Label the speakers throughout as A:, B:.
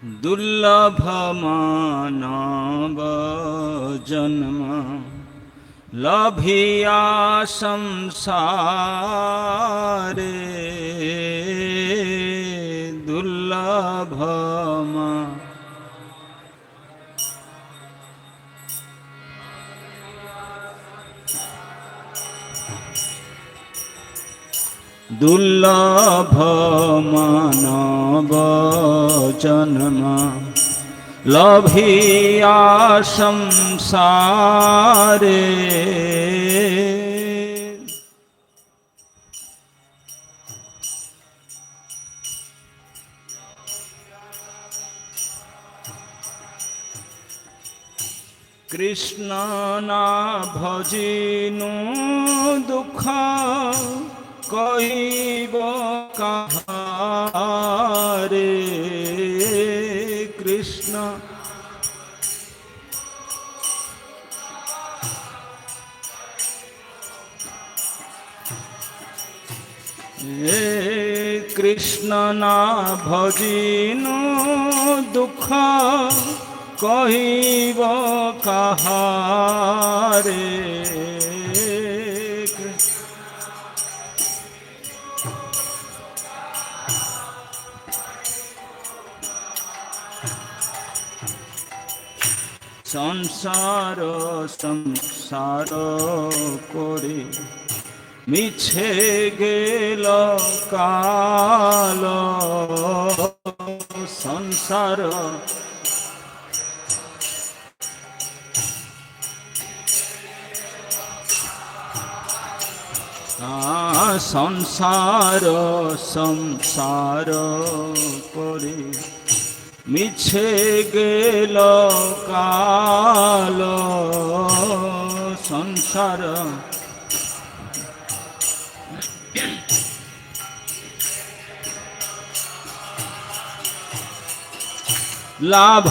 A: दुर्लभ मानव जन्म लभिया संसारे दुर्लभ दुर्लभ मानव जन्म लभिया संसारे कृष्ण ना भजिनु दुख कहिब कहारे कृष्ण कृष्ण ना भजिनु दुख कहिब कहारे संसार संसार करे मिछे गेल काल संसार संसार संसार करे मिछे गेल काल संसार लाभ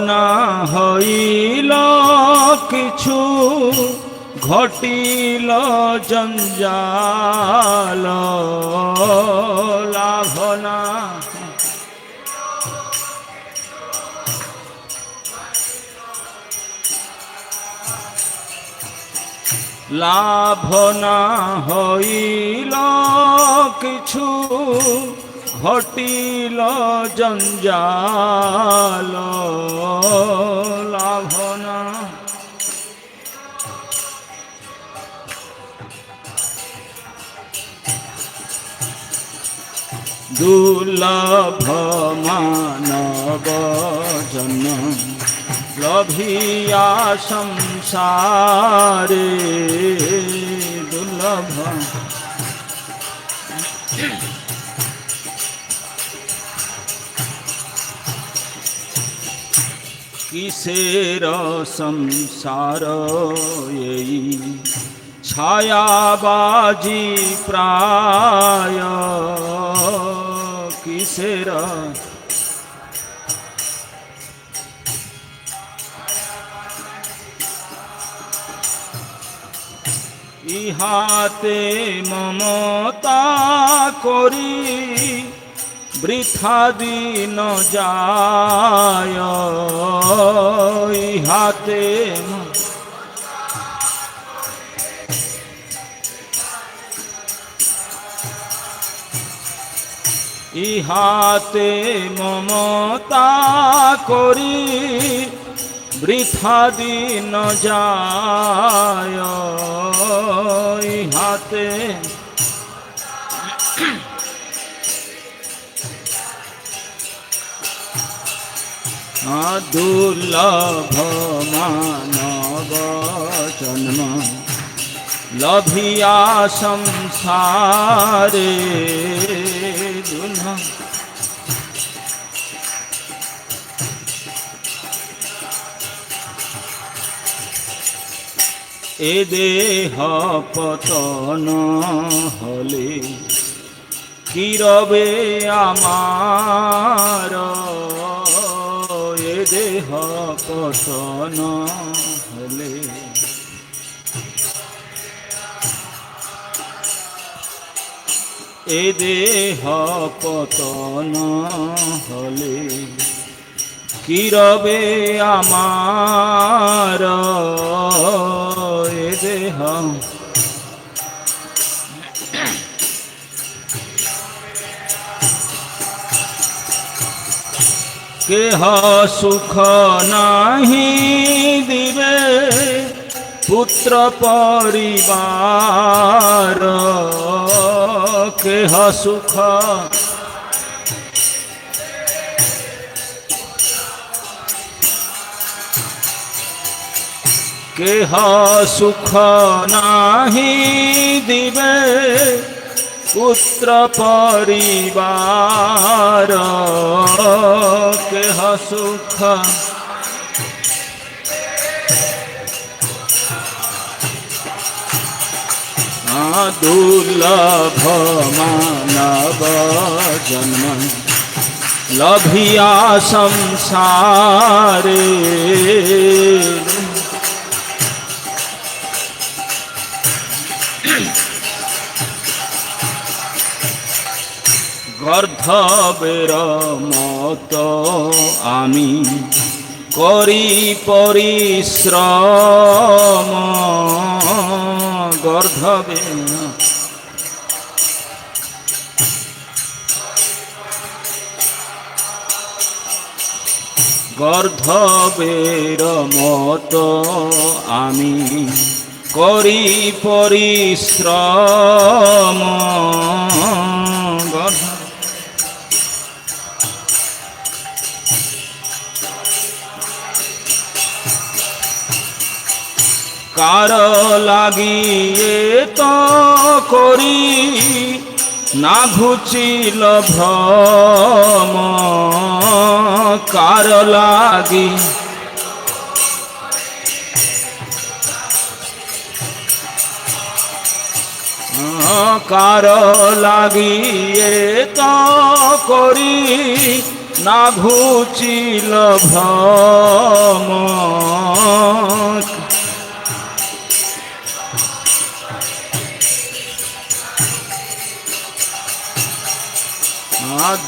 A: ना हईल किछु घटिल जंजाल लाभ ना लाभ ना हईल किछु घटिल जंजाल लाभ ना दुर्लभ मानव जन्म लभिया संसारे दुर्लभ किसेर संसार यही छायाबाजी प्राय किसेर इहाते ममता करी बृथा दिन जाय इहाते इहाते ममता करी बृथा दिन जाय इहाते दुर्लभ मानव जन्म लभिया संसारे दुर्लभ ए देह पतन हले कि रबे आमार ए देह पतन हले ए देह पतन हले কি রবে আমার এ দেহ, কেহ সুখ নাহি দিবে পুত্র পরিবার, কেহ সুখ কেহ সুখ নাহি দিবে পুত্র পরিবার, কেহ সুখ দুর্লভ মানব জন্ম লভিয়া সংসারে, গর্ধবের মত আমি করি পরিশ্রম, গর্ধবে গর্ধবের মত আমি করি পরিশ্রম, কার লাগিয়ে তো করি না ঘুচিল ভ্রম, কার লাগি কার লাগিয়ে তো করি না ঘুচিল ভ্রম,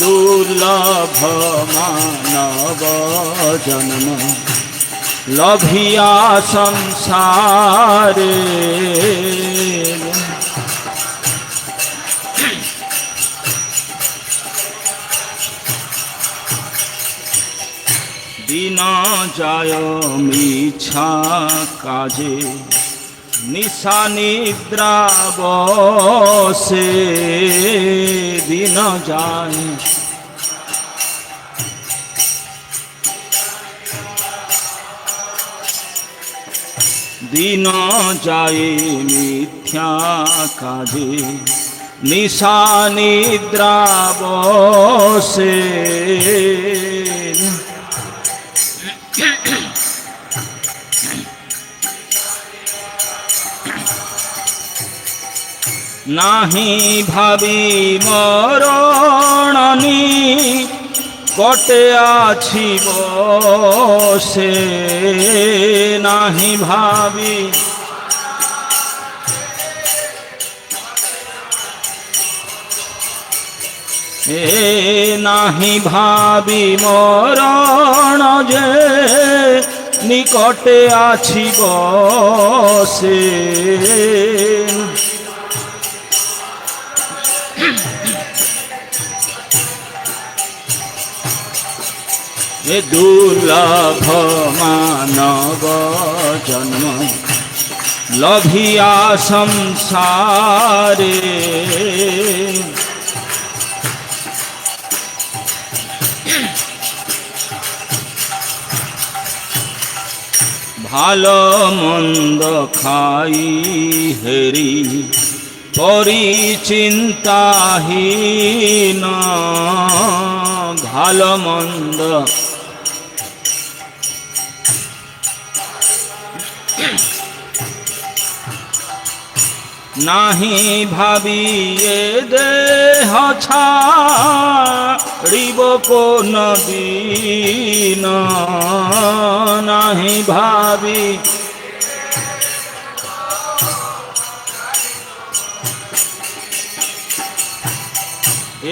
A: দুর্লভ মানব জন্ম লভিয়া সংসারে, দিন যায় মিছা কাজে নিশা নিদ্রা বসে, দিন যায় দিন যায় মিথ্যা কাজে নিশা নিদ্রা বসে, নাহি ভাবি মরণনি কটে আছি বসে, নাহি ভাবি নাহি ভাবি মরণ যে নিকটে আছি বসে, এ দুর্লভ মানব জন্ম লভিয়া সংসারে, ভালো মন্দ খাই হেরি পরিচিন্তাহীন, ভালো মন্দ নাহি ভাবি এ দেহ ছাড়িব কোন দিন, নাহি ভাবি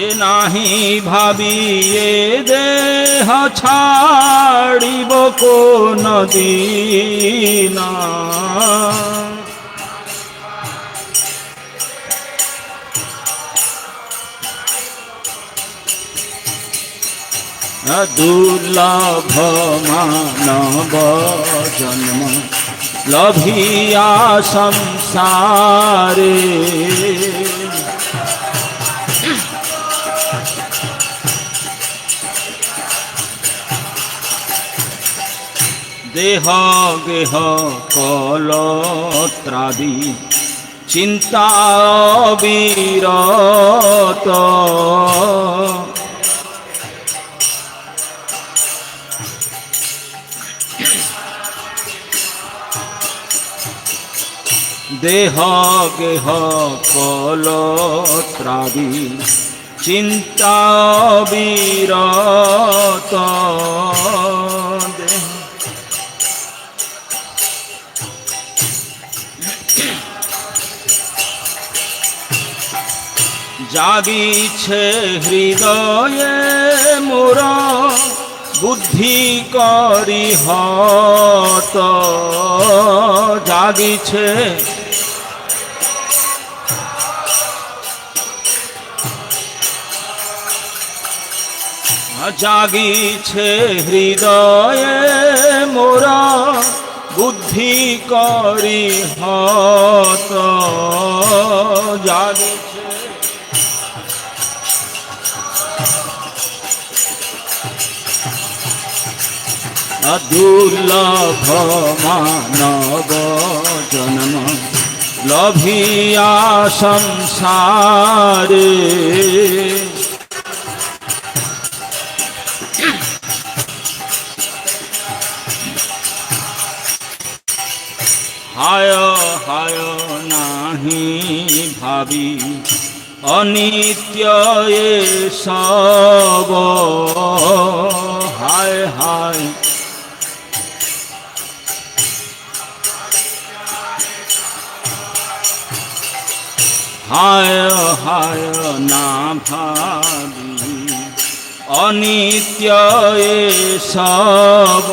A: এ এ নাহি ভাবি এ দেহ ছাড়িব কোন দিনা দুর্লভ মানব জন্ম লভিয়া সংসারে দেহ গেহ কলত্রাদি চিন্তা বিরত দেহ গেহ কলত্রাদি চিন্তা বিরত জাগিছে হৃদয়ে মোর বুদ্ধি করি হত জাগিছে জাগিছে হৃদয়ে মোর বুদ্ধি করি হত জাগিছে দুর্লভ মানব জন্ম লভিয়া সংসারে হায় হায় নাহি ভাবি অনিত্য এ সব হায় হায় হায় হায় না ভাবি অনিত্য এ সব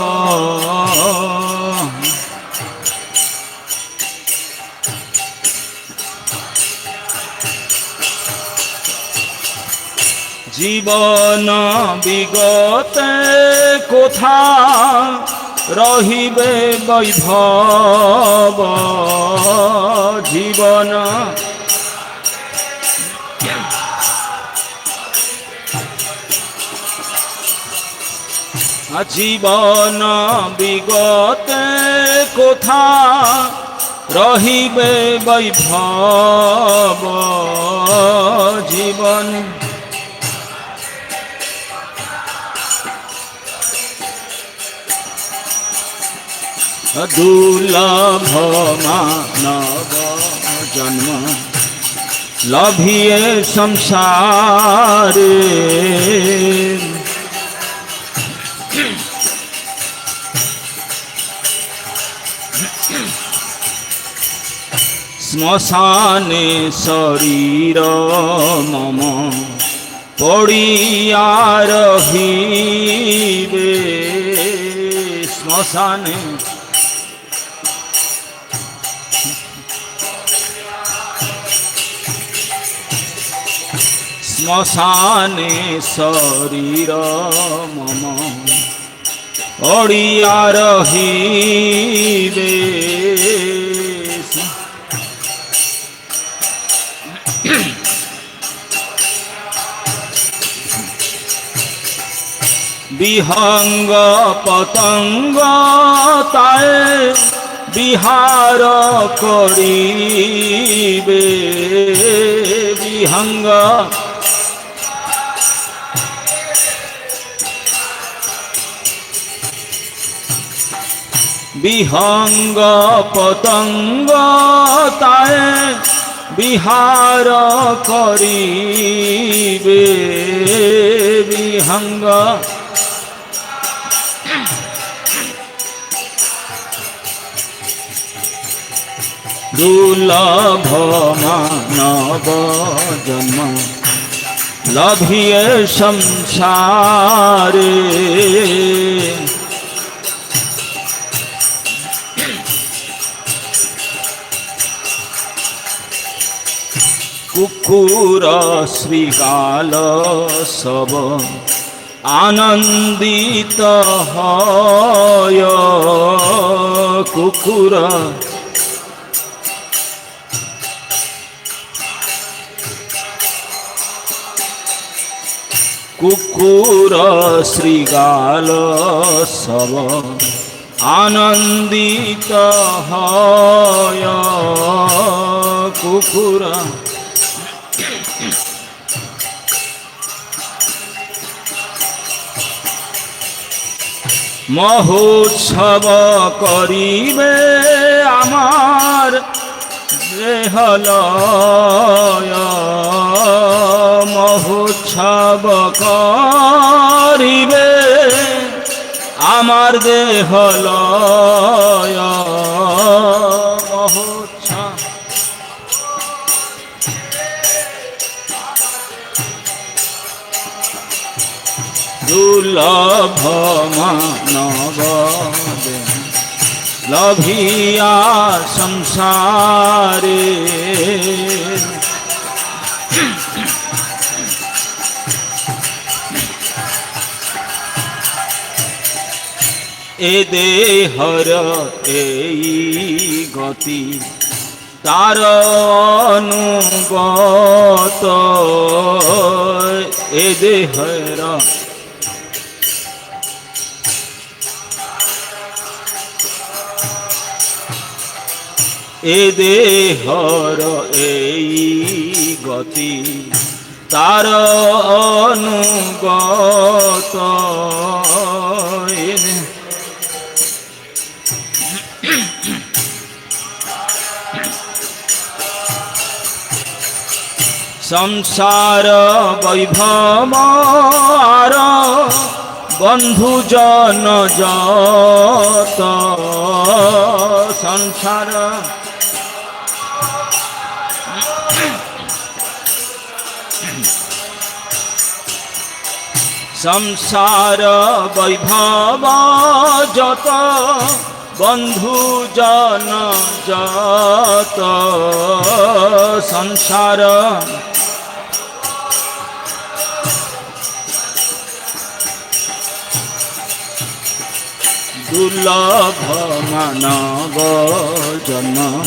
A: জীবন বিগতে কোথা রহিবে বৈভব জীবন জীবন বিগতে কোথা রহিবে বৈভব জীবন দুর্লভ মানব জন্ম লভিয়ে সংসারে শ্মশানে শরীর মম পড়িয়া রহিবে শ্মশানে শ্মশানে শরীর মম পড়িয়া রহিবে বিহঙ্গ পতঙ্গ তায়ে বিহার করিবে বিহঙ্গ বিহঙ্গ পতঙ্গ তায়ে বিহার করিবে বিহঙ্গ দুর্লভ মানব জন্ম लभिए संसारे कुकुर श्रीगाल सब आनंदित হয় कुकुर कुकुर श्रीगाल सब आनंदित হয় कुकुर महोत्सव करिबे आमार देहलय महोत्सव करिबे आमार देहलय महोत्सव दुर्लभ मानव लभिया संसारे ए देहर एई गति तार अनुगत ए देहर ए देहर एई गति तार अनुगत संसार वैभव आर बंधु जन जत संसार संसार वैभव जत बंधु जन जत संसार दुर्लभ मानव जन्म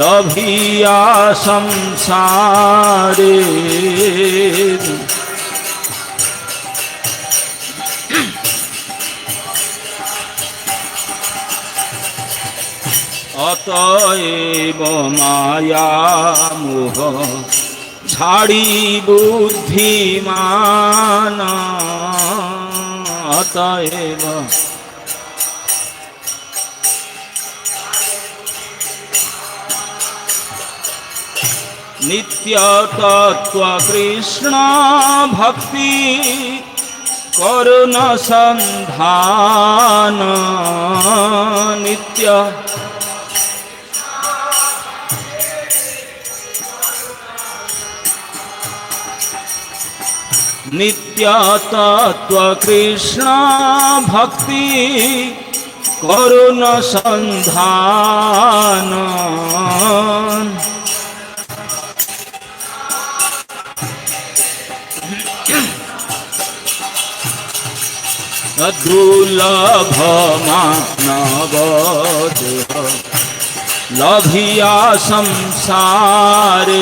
A: लभिया संसारे अतएव माया मोह छाड़ी बुद्धिमान अतएव नित्य तत्व कृष्ण भक्ति करुण संधान नित्य नित्य तत्व कृष्ण भक्ति करुण संधान दुर्लभ मानव देह लभिया संसारे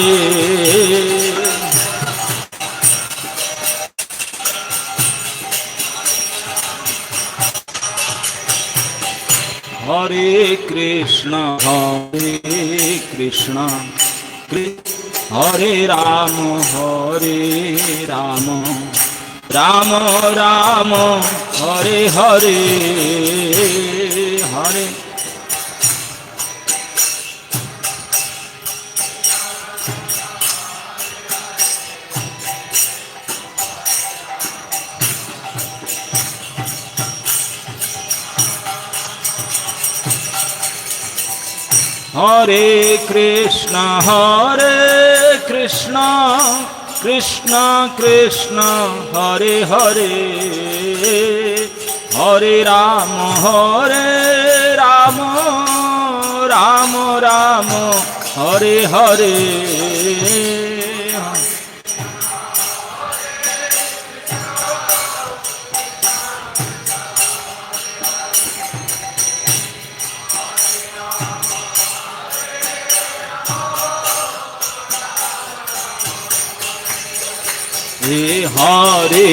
A: हरे कृष्ण हरे राम राम राम हरे हरे हरे हरे कृष्ण कृष्ण कृष्ण हरे हरे, हरे राम राम राम हरे हरे। हरे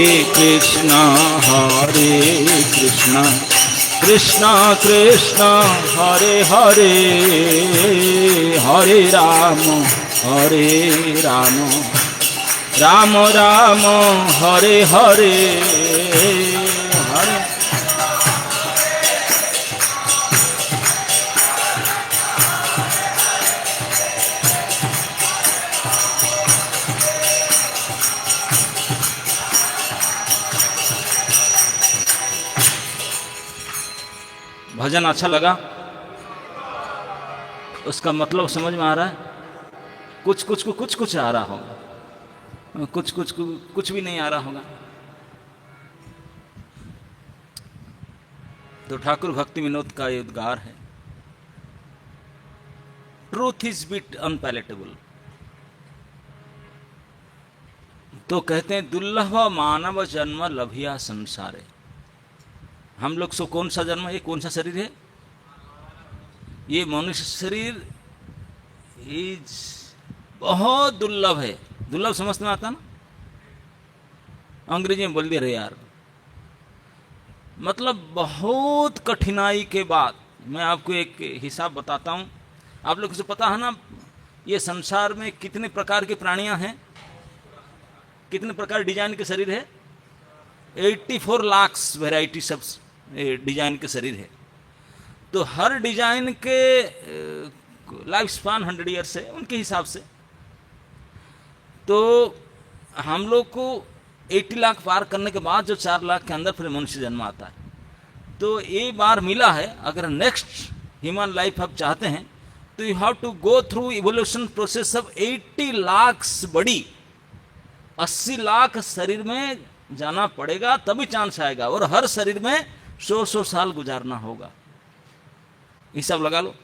A: कृष्ण कृष्ण कृष्ण हरे हरे, हरे राम राम राम हरे हरे, हरे। भजन अच्छा लगा? उसका मतलब समझ में आ रहा है? कुछ कुछ को कुछ आ रहा होगा, कुछ भी नहीं आ रहा होगा। तो ठाकुर भक्ति विनोद का ये उद्गार है, ट्रूथ इज बिट अनपैलेटेबल। तो कहते हैं दुर्लभ मानव जन्म लभिया संसारे। हम लोग सो कौन सा जन्म, ये कौन सा शरीर है? ये मनुष्य शरीर इज बहुत दुर्लभ है। दुर्लभ समझ में आता ना? अंग्रेजी में बोल दे रहे यार, मतलब बहुत कठिनाई के बाद। मैं आपको एक हिसाब बताता हूँ, आप लोग को पता है ना ये संसार में कितने प्रकार के प्राणियां हैं, कितने प्रकार डिजाइन के शरीर है? 84 लाख वेराइटी सब डिजाइन के शरीर है। तो हर डिजाइन के लाइफ स्पान 100 ईयर्स है उनके हिसाब से। तो हम लोग को 80 लाख पार करने के बाद जो 4 लाख के अंदर फिर मनुष्य जन्म आता है। तो ये बार मिला है, अगर नेक्स्ट ह्यूमन लाइफ आप चाहते हैं तो you have to go through evolution process of 80 lakh body. 80 lakh शरीर में जाना पड़ेगा तभी चांस आएगा, और हर शरीर में 100 साल गुजारना होगा। हिसाब लगा लो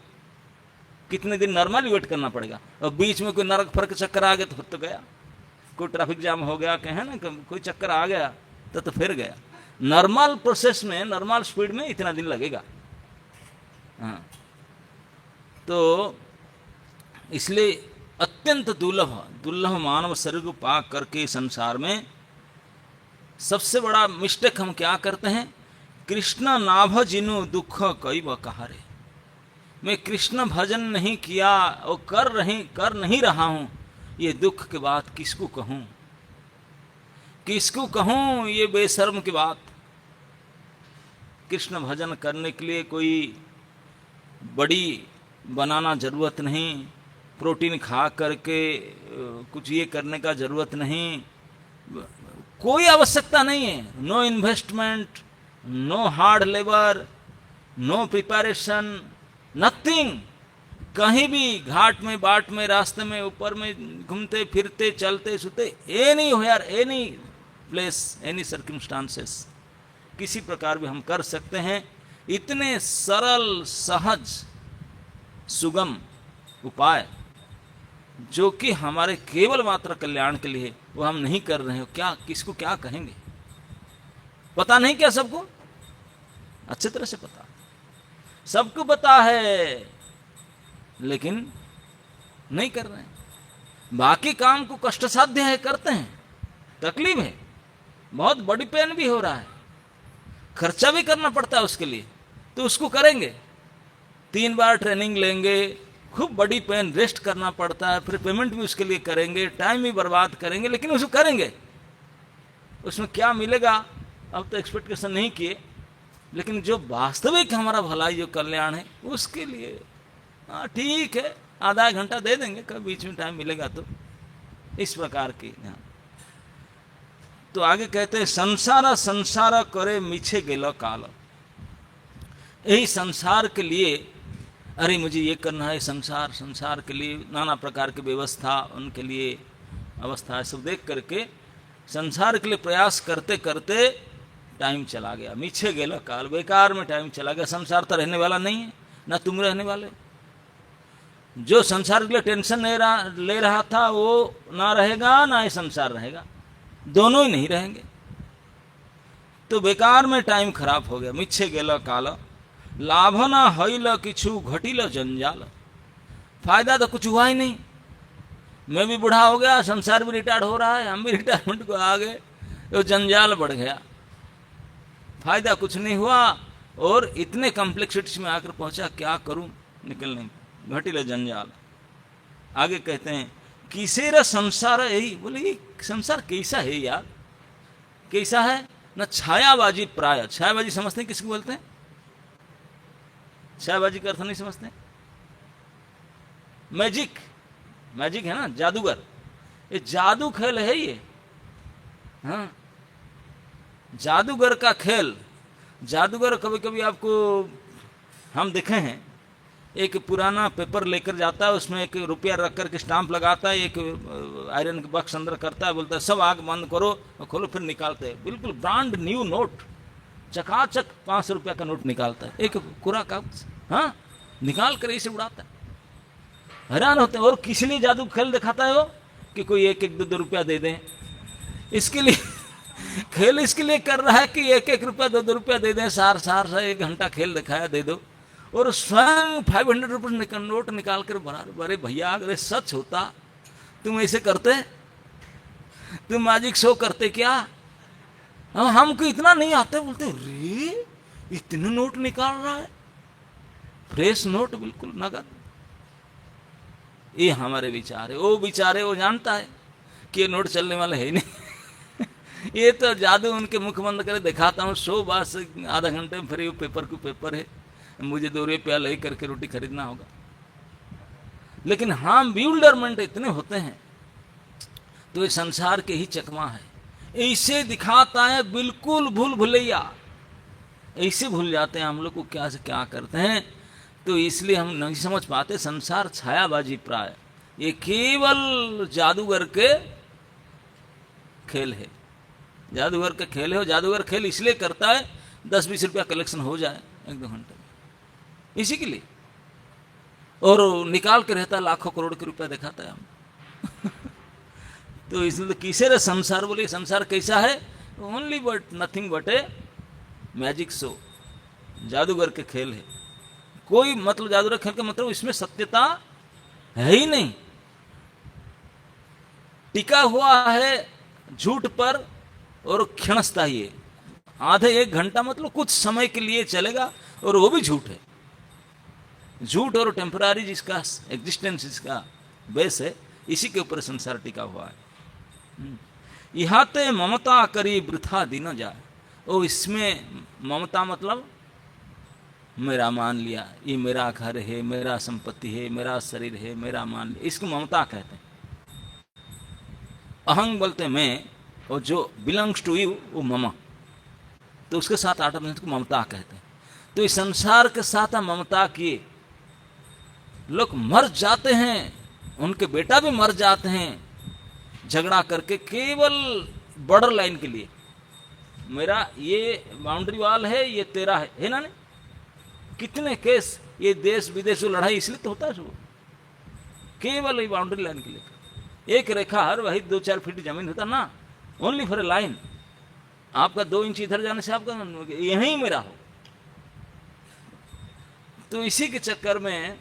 A: कितने दिन नॉर्मल वेट करना पड़ेगा। और बीच में कोई नरक फर्क चक्कर आ गया तो गया, कोई ट्रैफिक जाम हो गया, कहे ना कोई चक्कर आ गया तो फिर गया। नॉर्मल प्रोसेस में, नॉर्मल स्पीड में इतना दिन लगेगा। हाँ, तो इसलिए अत्यंत दुर्लभ मानव शरीर को पा करके संसार में सबसे बड़ा मिस्टेक हम क्या करते हैं? कृष्ण नाभ जिनु दुख कई बकहारे। मैं कृष्ण भजन नहीं किया और कर नहीं रहा हूं, ये दुख की बात किसको कहूं ये बेशर्म की बात। कृष्ण भजन करने के लिए कोई बड़ी बनाना जरूरत नहीं, प्रोटीन खा करके कुछ ये करने का जरूरत नहीं, कोई आवश्यकता नहीं है। No investment, no hard labour, no preparation, nothing. कहीं भी घाट में, बाट में, रास्ते में, ऊपर में घूमते फिरते चलते सुते, anywhere, any place, any circumstances, किसी प्रकार भी हम कर सकते हैं। इतने सरल, सहज, सुगम उपाय जो कि हमारे केवल मात्र कल्याण के लिए, वो हम नहीं कर रहे हो। क्या, किसको क्या कहेंगे? पता नहीं क्या सबको? अच्छी तरह से पता, सबको पता है, लेकिन नहीं कर रहे हैं। बाकी काम को कष्ट साध्य है, करते हैं, तकलीफ है, बहुत बड़ी पेन भी हो रहा है, खर्चा भी करना पड़ता है उसके लिए, तो उसको करेंगे। 3 बार ट्रेनिंग लेंगे, खूब बड़ी पेन, रेस्ट करना पड़ता है, फिर पेमेंट भी उसके लिए करेंगे, टाइम भी बर्बाद करेंगे, लेकिन उसको करेंगे। उसमें क्या मिलेगा अब तो एक्सपेक्टेशन नहीं किए, लेकिन जो वास्तविक हमारा भलाई, जो कल्याण है, उसके लिए हाँ ठीक है, आधा घंटा दे देंगे, कभी बीच में टाइम मिलेगा तो। इस प्रकार की। तो आगे कहते हैं संसार करे मिछे गेलो काल। यही संसार के लिए, अरे मुझे ये करना है, संसार के लिए नाना प्रकार की व्यवस्था, उनके लिए अवस्था है, सब देख करके संसार के लिए प्रयास करते करते टाइम चला गया, मीछे गेला काल, बेकार में टाइम चला गया। संसार तो रहने वाला नहीं है, ना तुम रहने वाले। जो संसार के लिए टेंशन ले रहा था वो ना रहेगा, ना ये संसार रहेगा, दोनों ही नहीं रहेंगे। तो बेकार में टाइम खराब हो गया। मीछे गेला काल, लाभ ना हईल किछु घटिल जंजाल। फायदा तो कुछ हुआ ही नहीं। मैं भी बूढ़ा हो गया, संसार भी रिटायर्ड हो रहा है, हम भी रिटायरमेंट को आ गए, तो जंजाल बढ़ गया, फायदा कुछ नहीं हुआ। और इतने कॉम्प्लेक्सिटीज में आकर पहुंचा, क्या करूं निकलने, घटिल जंजाल। आगे कहते हैं किसेरा संसार यही। बोले ये संसार कैसा है यार, कैसा है ना, छायाबाजी प्राय। छायाबाजी समझते हैं किसको बोलते हैं? छायाबाजी का अर्थ नहीं समझते? मैजिक, मैजिक है ना, जादूगर। ये जादू खेल है ये, हाँ, जादूगर का खेल। जादूगर कभी कभी आपको हम देखे हैं, एक पुराना पेपर लेकर जाता है, उसमें एक रुपया रख करके स्टाम्प लगाता है, एक आयरन के बक्स अंदर करता है, बोलता है सब आग बंद करो और खोलो, फिर निकालते हैं बिल्कुल ब्रांड न्यू नोट, चकाचक 500 रुपया का नोट निकालता है, एक कुरा कागज, हाँ, निकाल कर इसे उड़ाता है। हैरान होते हैं। और किस लिए जादू खेल दिखाता है वो? कि कोई एक एक 2-2 रुपया दे दें, इसके लिए खेल इसके लिए कर रहा है कि एक एक रुपया 2-2 रुपया दे दें, सार सा 1 घंटा खेल दिखाया, दे दो। और स्वयं 500 रुपये नोट निकाल कर बना। अरे भैया अगर सच होता तुम ऐसे करते, तुम मैजिक शो करते क्या? हमको इतना नहीं आते। बोलते रे इतने नोट निकाल रहा है, फ्रेश नोट बिल्कुल नगद। ये हमारे विचार है। वो विचारे वो जानता है कि ये नोट चलने वाला है नहीं। ये तो जादू उनके मुख बंद करे दिखाता हूँ, 100 बार से आधा घंटे में फिर पेपर को पेपर है, मुझे 2 रुपया ले करके रोटी खरीदना होगा। लेकिन हाँ, ब्यूल्डरमेंट इतने होते हैं। तो ये संसार के ही चकमा है, ऐसे दिखाता है बिल्कुल भूल भुलैया, ऐसे भूल जाते हैं हम लोग को क्या से क्या करते हैं। तो इसलिए हम नहीं समझ पाते। संसार छायाबाजी प्राय, ये केवल जादूगर के खेल है, जादूगर का खेल है। और जादूगर खेल इसलिए करता है 10-20 रुपया कलेक्शन हो जाए 1-2 घंटे में, इसी के लिए। और निकाल के रहता है लाखों करोड़ के रुपया दिखाता है हम। तो इसलिए किसे रे संसार बोले, संसार कैसा है? Only but nothing but a magic show, जादूगर के खेल है। कोई मतलब जादूगर खेल का मतलब इसमें सत्यता है ही नहीं, टिका हुआ है झूठ पर और क्षणस्थायी है। आधे 1 घंटा मतलब कुछ समय के लिए चलेगा, और वो भी झूठ है। झूठ और टेम्पररी जिसका एग्जिस्टेंस, जिसका बेस है, इसी के ऊपर संसार टिका हुआ है। यहाँ ते ममता करी वृथा दिन जाए। ओ इसमें ममता मतलब मेरा मान लिया, ये मेरा घर है, मेरा संपत्ति है, मेरा शरीर है, मेरा मान लिया, इसको ममता कहते हैं। अहंग बोलते हैं मैं, और जो बिलोंग्स टू यू वो ममा, तो उसके साथ आटोमेटिक को ममता कहते हैं। तो इस संसार के साथ ममता किए लोग मर जाते हैं, उनके बेटा भी मर जाते हैं झगड़ा करके, केवल बॉर्डर लाइन के लिए। मेरा ये बाउंड्री वाल है, ये तेरा है ना। नहीं, कितने केस ये देश विदेश लड़ाई इसलिए तो होता है सब, केवल ये बाउंड्री लाइन के लिए। एक रेखा हर वही 2-4 फीट जमीन होता ना, ओनली फॉर ए लाइन। आपका 2 इंच इधर जाने से आपका यहीं मेरा हो। तो इसी के चक्कर में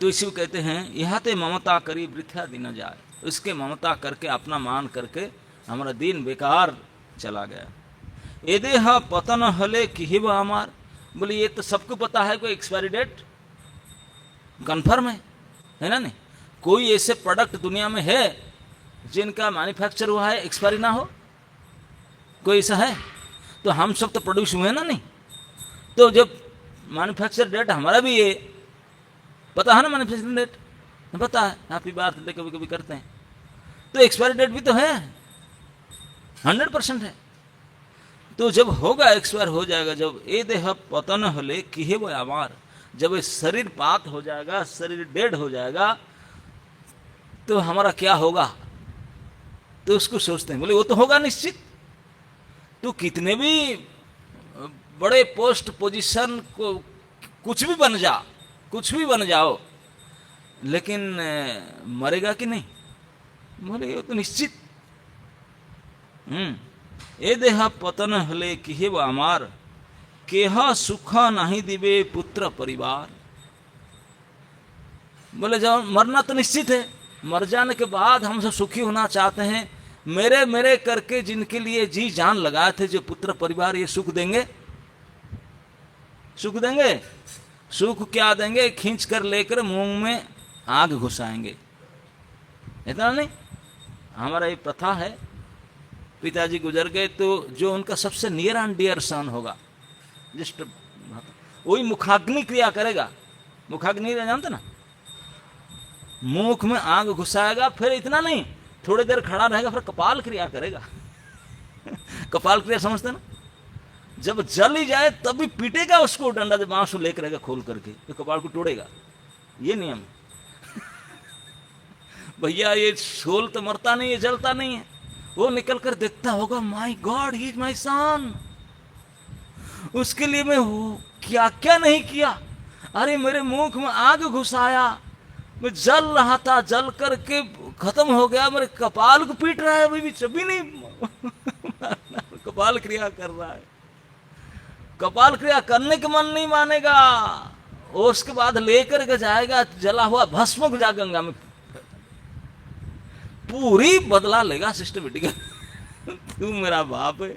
A: तो इसी को कहते हैं यहाँ ते ममता करी वृथा दिन जाए। उसके ममता करके, अपना मान करके हमारा दिन बेकार चला गया। ये देह पतन हले किहिब हमार। बोले ये तो सबको पता है, कोई एक्सपायरी डेट कन्फर्म है ना। नहीं, कोई ऐसे प्रोडक्ट दुनिया में है जिनका मैन्युफैक्चर हुआ है एक्सपायरी ना हो? कोई ऐसा है? तो हम सब तो प्रोड्यूस हुए ना। नहीं, तो जब मैन्युफैक्चर डेट हमारा भी ये पता है ना, मैन्युफैक्चरिंग डेट पता है, हैप्पी बर्थडे कभी कभी करते हैं, तो एक्सपायरी डेट भी तो है, 100% है। तो जब होगा एक्सपायर हो जाएगा, जब ए देह पतन हले किहे वो आमार, जब ये शरीर पात हो जाएगा, शरीर डेड हो जाएगा, तो हमारा क्या होगा, तो उसको सोचते हैं। बोले वो तो होगा निश्चित, तो कितने भी बड़े पोस्ट पोजीशन को कुछ भी बन जा, कुछ भी बन जाओ, लेकिन मरेगा कि नहीं? बोले ये तो निश्चित। ए देह पतन हले किहे अमार, केह सुख नहीं दिवे पुत्र परिवार। बोले जब मरना तो निश्चित है, मर जाने के बाद हम सब सुखी होना चाहते हैं। मेरे मेरे करके जिनके लिए जी जान लगाए थे, जो पुत्र परिवार, ये सुख देंगे? सुख देंगे? सुख क्या देंगे? खींच कर लेकर मुंह में आग घुसाएंगे। इतना नहीं, हमारा ये प्रथा है, पिताजी गुजर गए तो जो उनका सबसे नियर एंड डियर सन होगा, जस्ट वही मुखाग्नि क्रिया करेगा। मुखाग्नि जानते ना, मुख में आग घुसाएगा, फिर इतना नहीं, थोड़ी देर खड़ा रहेगा, फिर कपाल क्रिया करेगा। कपाल क्रिया समझते ना, जब जल ही जाए तब भी पीटेगा उसको, डंडा से बांसु लेकर रहेगा खोल करके, तो कपाल को तोड़ेगा। ये नियम। भैया ये शोल तो मरता नहीं है, जलता नहीं है। वो निकल कर देखता होगा, my God he is my son, उसके लिए मैं क्या क्या नहीं किया। अरे मेरे मुख में आग घुसाया, मैं जल रहा था, जल करके खत्म हो गया, मेरे कपाल को पीट रहा है, अभी भी चबी नहीं कपाल क्रिया कर रहा है। कपाल क्रिया करने के मन नहीं मानेगा, उसके बाद लेकर के जाएगा जला हुआ भस्म को, जा गंगा में पूरी बदला लेगा सिस्टमेटिक। तू मेरा बाप है।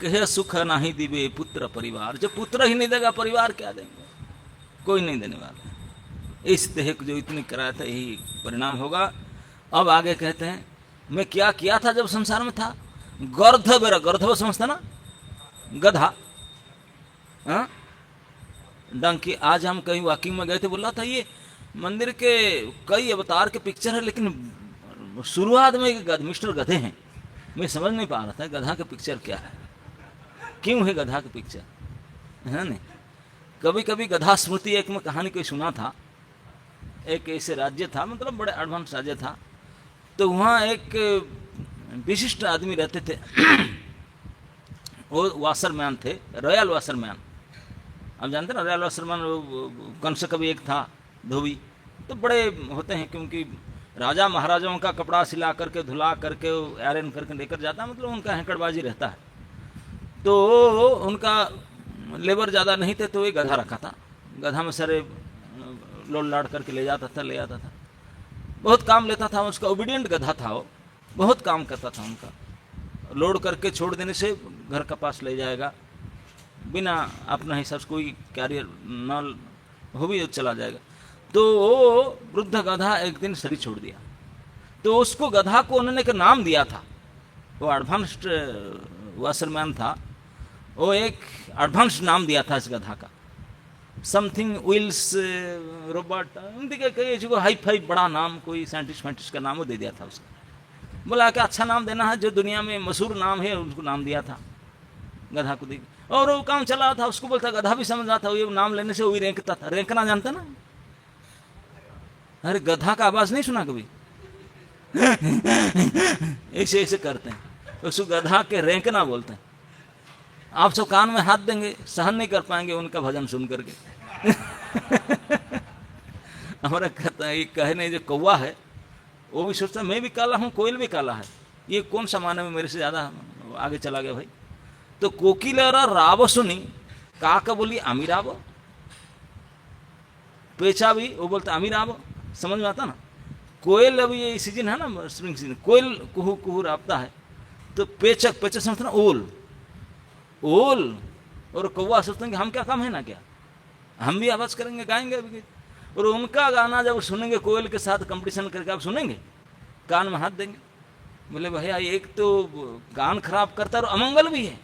A: कहे सुख नहीं दिवे पुत्र परिवार, जो पुत्र ही नहीं देगा परिवार क्या देंगे? कोई नहीं देने वाला। इस देह को जो इतनी कराया था, यही परिणाम होगा। अब आगे कहते हैं, मैं क्या किया था जब संसार में था? गर्ध मेरा, गर्धव समझता ना, गधा, डंकी। आज हम कहीं वॉकिंग में गए थे, बोला था ये मंदिर के कई अवतार के पिक्चर है, लेकिन शुरुआत में मिस्टर गधे हैं। मैं समझ नहीं पा रहा था गधा का पिक्चर क्या है, क्यों है गधा का पिक्चर, है नहीं। कभी कभी गधा स्मृति एक में कहानी कोई सुना था, एक ऐसे राज्य था, मतलब बड़े एडवांस राज्य था, तो वहाँ एक विशिष्ट आदमी रहते थे। वो वाशरमैन थे, रॉयल वाशरमैन। आप जानते हैं ना, रॉयल वाशरमैन कंस का भी एक था, धोबी। तो बड़े होते हैं, क्योंकि राजा महाराजाओं का कपड़ा सिला करके, धुला करके, आयरन करके लेकर जाता, मतलब उनका हैंकड़बाजी रहता है। तो उनका लेबर ज़्यादा नहीं थे, तो एक गधा रखा था। गधा में सारे लोड लाड करके ले जाता था, ले आता था, बहुत काम लेता था। उसका ओबीडियंट गधा था, वो बहुत काम करता था उनका। लोड करके छोड़ देने से घर का पास ले जाएगा, बिना अपना हिसाब से, कोई कैरियर न हो भी चला जाएगा। तो वो वृद्ध गधा एक दिन शरीर छोड़ दिया, तो उसको गधा को उन्होंने एक नाम दिया था। वो एडवांस्ड वाशरमैन था, वो एक एडवांस नाम दिया था इस गधा का, समथिंग विल्स रोबोट, कई हाई फाई बड़ा नाम, कोई साइंटिस्ट का नाम वो दे दिया था उसका। बोला कि अच्छा नाम देना है, जो दुनिया में मशहूर नाम है उसको नाम दिया था, गधा को दे। और वो काम चला था, उसको बोलता, गधा भी समझ रहा था, ये नाम लेने से वही रेंकता था। रेंकना जानता ना? अरे गधा का आवाज नहीं सुना कभी? ऐसे ऐसे करते हैं, उसको गधा के रेंकना बोलते हैं। आप सब कान में हाथ देंगे, सहन नहीं कर पाएंगे उनका भजन सुन करके। हमारा कहता है, कहे नहीं, जो कौवा है वो भी सोचता है मैं भी काला हूँ, कोयल भी काला है, ये कौन सा माने में मेरे से ज़्यादा आगे चला गया भाई। तो कोकिलेरा राव सुनी, काका बोली आमी राव, पेचा भी वो बोलता आमी राव, समझ में आता ना। कोयल, अभी ये सीजन है ना, स्प्रिंग सीजन, कोयल कुहू कुहू रापता है, तो पेचक, पेचक समझता ना, ओल ओल। और कौवा सोचते हैं कि हम क्या कम है ना क्या, हम भी आवाज़ करेंगे, गाएंगे अभी। और उनका गाना जब सुनेंगे, कोयल के साथ कंपटीशन करके आप सुनेंगे, कान में हाथ देंगे। बोले भैया एक तो कान खराब करता है और अमंगल भी है,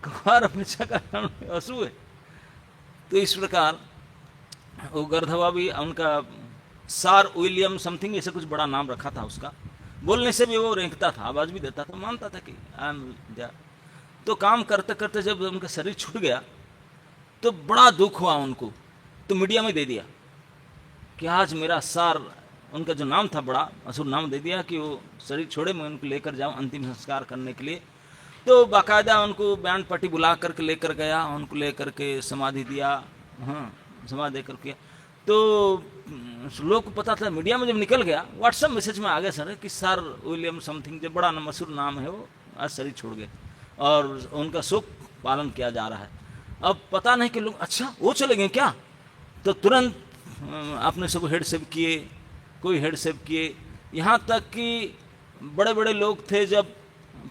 A: कौवा पेचा का कान असू है। तो इस प्रकार वो गर्धवा भी, उनका सार विलियम समथिंग ऐसे कुछ बड़ा नाम रखा था उसका। बोलने से भी वो रेंकता था, आवाज़ भी देता था, मानता था कि आई एम देयर। तो काम करते करते जब उनका शरीर छूट गया तो बड़ा दुख हुआ उनको, तो मीडिया में दे दिया कि आज मेरा सार, उनका जो नाम था बड़ा मशहूर नाम, दे दिया कि वो शरीर छोड़े, मैं उनको लेकर जाऊं अंतिम संस्कार करने के लिए। तो बाकायदा उनको बैंड पार्टी बुला करके लेकर गया, उनको लेकर के समाधि दिया, हाँ समाधि देकर के। तो लोग को पता था, मीडिया में जब निकल गया, व्हाट्सएप मैसेज में आ गया सर कि सर विलियम समथिंग, जो बड़ा मशहूर नाम है, वो आज शरीर छोड़ गए और उनका शोक पालन किया जा रहा है। अब पता नहीं कि लोग, अच्छा वो चले गए क्या, तो तुरंत आपने सब हेडसेप किए, कोई हेडसेप किए, यहाँ तक कि बड़े बड़े लोग थे, जब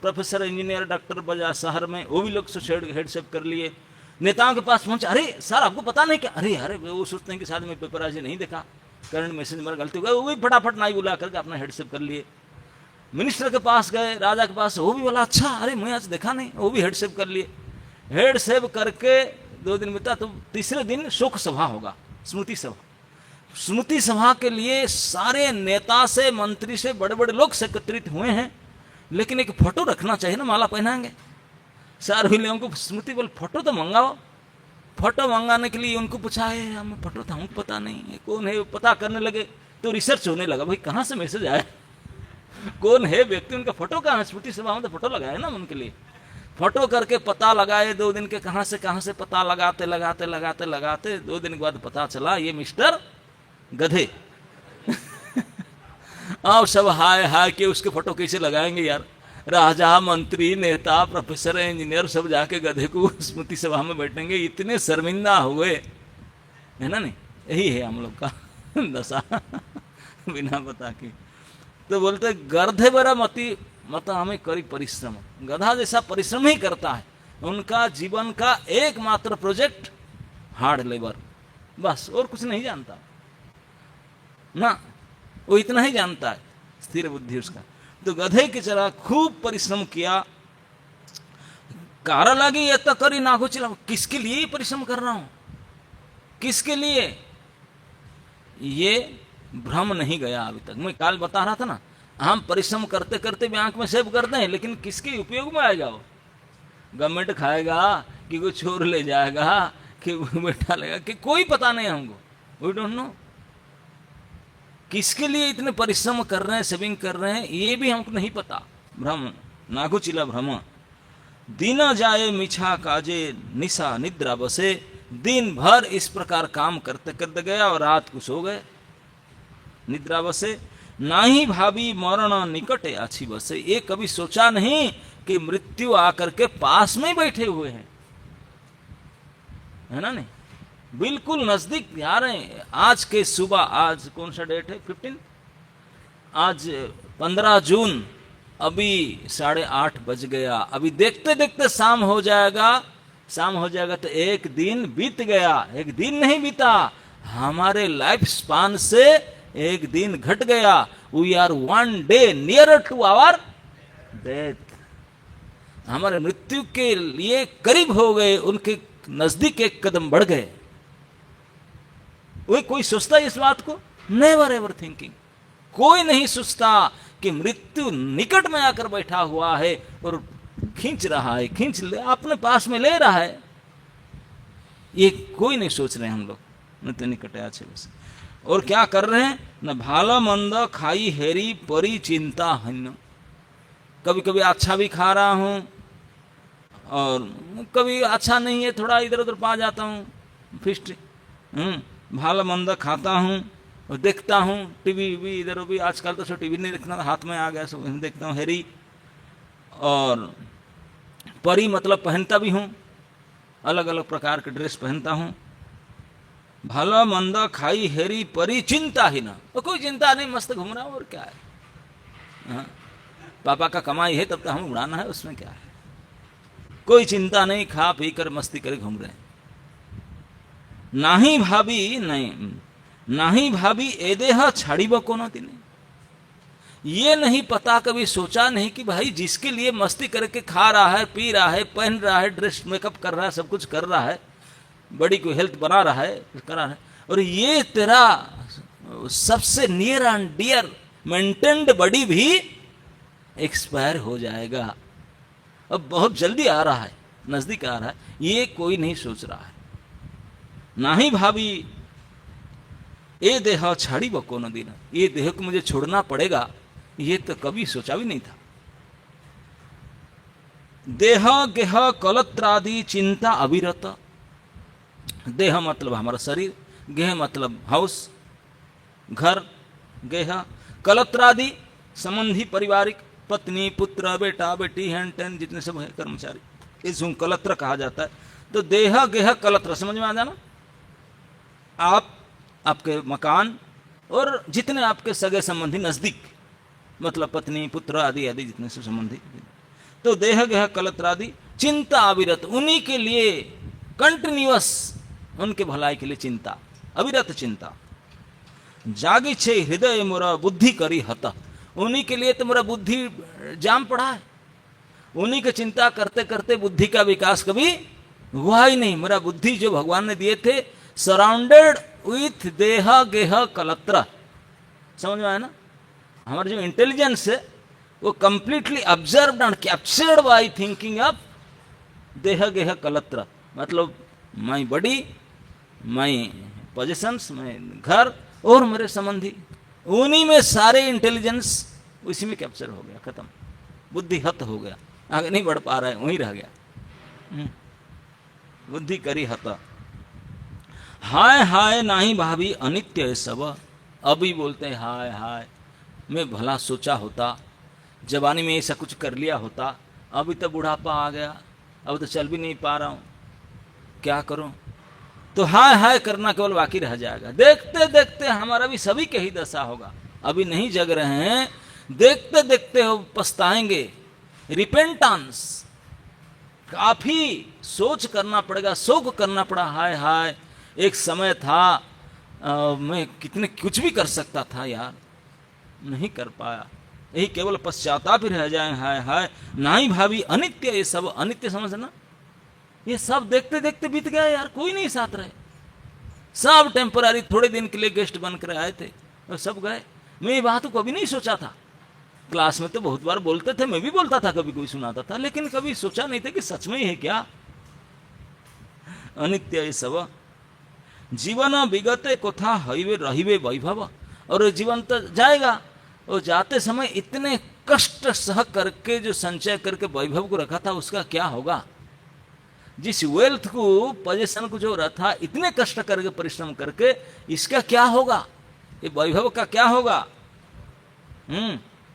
A: प्रोफेसर इंजीनियर डॉक्टर बजा शहर में, वो भी लोग हेडसेप कर लिए। नेताओं के पास पहुंचे, अरे सर आपको पता नहीं क्या, अरे अरे वो सोचते हैं कि शायद मैं पेपर आज नहीं देखा, करंट मैसेज मेरा गलती हो गया, वो भी फटाफट नाई बुला करके अपना हेडसेप कर लिए। मिनिस्टर के पास गए, राजा के पास, वो भी बोला अच्छा अरे मैं आज देखा नहीं, वो भी हेडसेप कर लिए। हेडसेप करके 2 दिन बीता, तो तीसरे दिन शोक सभा होगा, स्मृति सभा। स्मृति सभा के लिए सारे नेता से, मंत्री से, बड़े बड़े लोग एकत्रित हुए हैं, लेकिन एक फोटो रखना चाहिए ना, माला पहनाएंगे। सर विलियम को स्मृति बोल फोटो तो मंगाओ। फोटो मंगाने के लिए उनको पूछा है, हमें फोटो था, हमको पता नहीं है कौन है, पता करने लगे तो रिसर्च होने लगा, भाई कहाँ से मैसेज आया, कौन है व्यक्ति, उनका फोटो कहाँ है, स्मृति सभा में तो फोटो लगाए ना उनके लिए। फोटो करके पता लगाए 2 दिन के, कहाँ से पता लगाते लगाते लगाते लगाते 2 दिन के बाद पता चला ये मिस्टर गधे। अब सब हाय हाय के उसके फोटो कैसे लगाएंगे यार, राजा, मंत्री, नेता, प्रोफेसर, इंजीनियर सब जाके गधे को स्मृति सभा में बैठेंगे, इतने शर्मिंदा हुए, है ना। नहीं यही है हम लोग का दशा बिना पता की। तो बोलते गर्धे बरा मत हमें करी परिश्रम, गधा जैसा परिश्रम ही करता है, उनका जीवन का एकमात्र प्रोजेक्ट हार्ड लेबर, बस और कुछ नहीं जानता ना, वो इतना ही जानता है, स्थिर बुद्धि उसका। तो गधे की तरह खूब परिश्रम किया। कार लगी ये तो करी नागो चिला, किसके लिए परिश्रम कर रहा हूं, किसके लिए, ये भ्रम नहीं गया अभी तक। मैं काल बता रहा था ना, हम परिश्रम करते करते भी आंख में सेव करते हैं, लेकिन किसके उपयोग में आएगा वो, गवर्नमेंट खाएगा कि कोई चोर ले जाएगा कि बैठा लेगा कि कोई पता नहीं हमको, वी डोंट नो किसके लिए इतने परिश्रम कर रहे हैं, सेविंग कर रहे हैं, ये भी हमको नहीं पता। भ्रम नागुचिला भ्रम, दिन जाए मिछा काजे निशा निद्रा बसे, दिन भर इस प्रकार काम करते करते गया और रात को सो गए, निद्रा बसे। नाही भाभी मरण निकटे अच्छी बसे, ये कभी सोचा नहीं कि मृत्यु आकर के पास में बैठे हुए हैं, है ना। नहीं बिल्कुल नजदीक आ रहे हैं। आज के सुबह, आज कौन सा डेट है, 15, आज 15 जून, अभी 8:30 बज गया, अभी देखते देखते शाम हो जाएगा, शाम हो जाएगा तो एक दिन बीत गया। एक दिन नहीं बीता, हमारे लाइफ स्पान से एक दिन घट गया। We are 1 day nearer to our death, हमारे मृत्यु के लिए करीब हो गए, उनके नजदीक एक कदम बढ़ गए। वही कोई सोचता है इस बात को, नेवर एवर थिंकिंग, कोई नहीं सोचता कि मृत्यु निकट में आकर बैठा हुआ है और खींच रहा है, खींच ले अपने पास में ले रहा है, ये कोई नहीं सोच रहे हम लोग, मृत्यु निकट है अच्छे बस। और क्या कर रहे हैं, न भाला मंद खाई हेरी परी चिंता हन, कभी कभी अच्छा भी खा रहा हूं और कभी अच्छा नहीं है, थोड़ा इधर उधर पा जाता हूं फिस्ट, भाला मंद खाता हूँ और देखता हूँ टीवी भी, इधर भी आजकल तो सब टीवी नहीं देखना, हाथ में आ गया सब देखता हूँ, हेरी और परी मतलब पहनता भी हूँ, अलग अलग प्रकार के ड्रेस पहनता हूँ। भला मंद खाई हेरी परी चिंता ही ना, तो कोई चिंता नहीं, मस्त घूम रहा हूँ, और क्या है, हाँ पापा का कमाई है तब तो हमें उड़ाना है, उसमें क्या है, कोई चिंता नहीं, खा पी कर मस्ती करे घूम रहे हैं। नाही भाभी नहीं, नाही भाभी ए देह छाड़ीब कोनो दिन, ये नहीं पता, कभी सोचा नहीं कि भाई जिसके लिए मस्ती करके खा रहा है, पी रहा है, पहन रहा है, ड्रेस मेकअप कर रहा है, सब कुछ कर रहा है, बॉडी को हेल्थ बना रहा है, कर रहा है, और ये तेरा सबसे near and dear maintained body भी एक्सपायर हो जाएगा, अब बहुत जल्दी आ रहा है, नजदीक आ रहा है, ये कोई नहीं सोच रहा है। नाही भाभी ये देह छाड़ी व को न दिन, ये देह को मुझे छोड़ना पड़ेगा, ये तो कभी सोचा भी नहीं था। देह गेह कलत्रादि चिंता अविरत, देह मतलब हमारा शरीर, गेह मतलब हाउस घर, गेह कलत्रादि संबंधी पारिवारिक, पत्नी पुत्र बेटा बेटी हैंड टेन जितने सब है कर्मचारी, इसको कलत्र कहा जाता है। तो देह गेह कलत्र समझ में आ जाना, आप आपके मकान और जितने आपके सगे संबंधी नजदीक, मतलब पत्नी पुत्र आदि आदि जितने से संबंधी, तो देह गेह कलत्रादि चिंता अविरत, उन्हीं के लिए कंटिन्यूअस, उनके भलाई के लिए चिंता, अविरत चिंता। जागी छे हृदय मोरा बुद्धि करी हत, उन्हीं के लिए तो मेरा बुद्धि जाम पड़ा है, उन्हीं की चिंता करते करते बुद्धि का विकास कभी हुआ ही नहीं। मेरा बुद्धि जो भगवान ने दिए थे सराउंडेड विथ देह गेह कलत्र, समझ में आया ना। हमारा जो इंटेलिजेंस है वो completely observed and captured by thinking of देह गेह कलत्र, मतलब माई बॉडी, माई पोजिशंस, माई घर और मेरे संबंधी, उन्हीं में सारे इंटेलिजेंस उसी में कैप्चर हो गया, खत्म, बुद्धि हत हो गया, आगे नहीं बढ़ पा रहा है, वहीं रह गया, बुद्धि करी हत। हाय हाय नाही भाभी अनित्य है सब, अभी बोलते हैं हाय हाय, मैं भला सोचा होता, जवानी में ऐसा कुछ कर लिया होता, अभी तो बुढ़ापा आ गया, अब तो चल भी नहीं पा रहा हूँ, क्या करूँ। तो हाय हाय करना केवल बाकी रह जाएगा। देखते देखते हमारा भी सभी के ही दशा होगा, अभी नहीं जग रहे हैं, देखते देखते हो पछताएंगे। रिपेंटेंस, काफी सोच करना पड़ेगा, शोक करना पड़ा, हाय हाय एक समय था मैं कितने कुछ भी कर सकता था यार, नहीं कर पाया, यही केवल पश्चाताप ही रह जाए, हाय हाय नहीं भाभी अनित्य, ये सब अनित्य समझना, ये सब देखते देखते बीत गया यार, कोई नहीं साथ रहे, सब टेम्पररी थोड़े दिन के लिए गेस्ट बनकर आए थे और सब गए। मैं ये बात को कभी नहीं सोचा था, क्लास में तो बहुत बार बोलते थे, मैं भी बोलता था, कभी कोई सुनाता था, लेकिन कभी सोचा नहीं था कि सच में ही है क्या, अनित्य ये सब। जीवन विगते कोथा हईवे रहीवे वैभव, और जीवन तो जाएगा, और जाते समय इतने कष्ट सह करके जो संचय करके वैभव को रखा था उसका क्या होगा। जिस वेल्थ को, पोजीशन को जो रखा इतने कष्ट करके परिश्रम करके, इसका क्या होगा, ये वैभव का क्या होगा।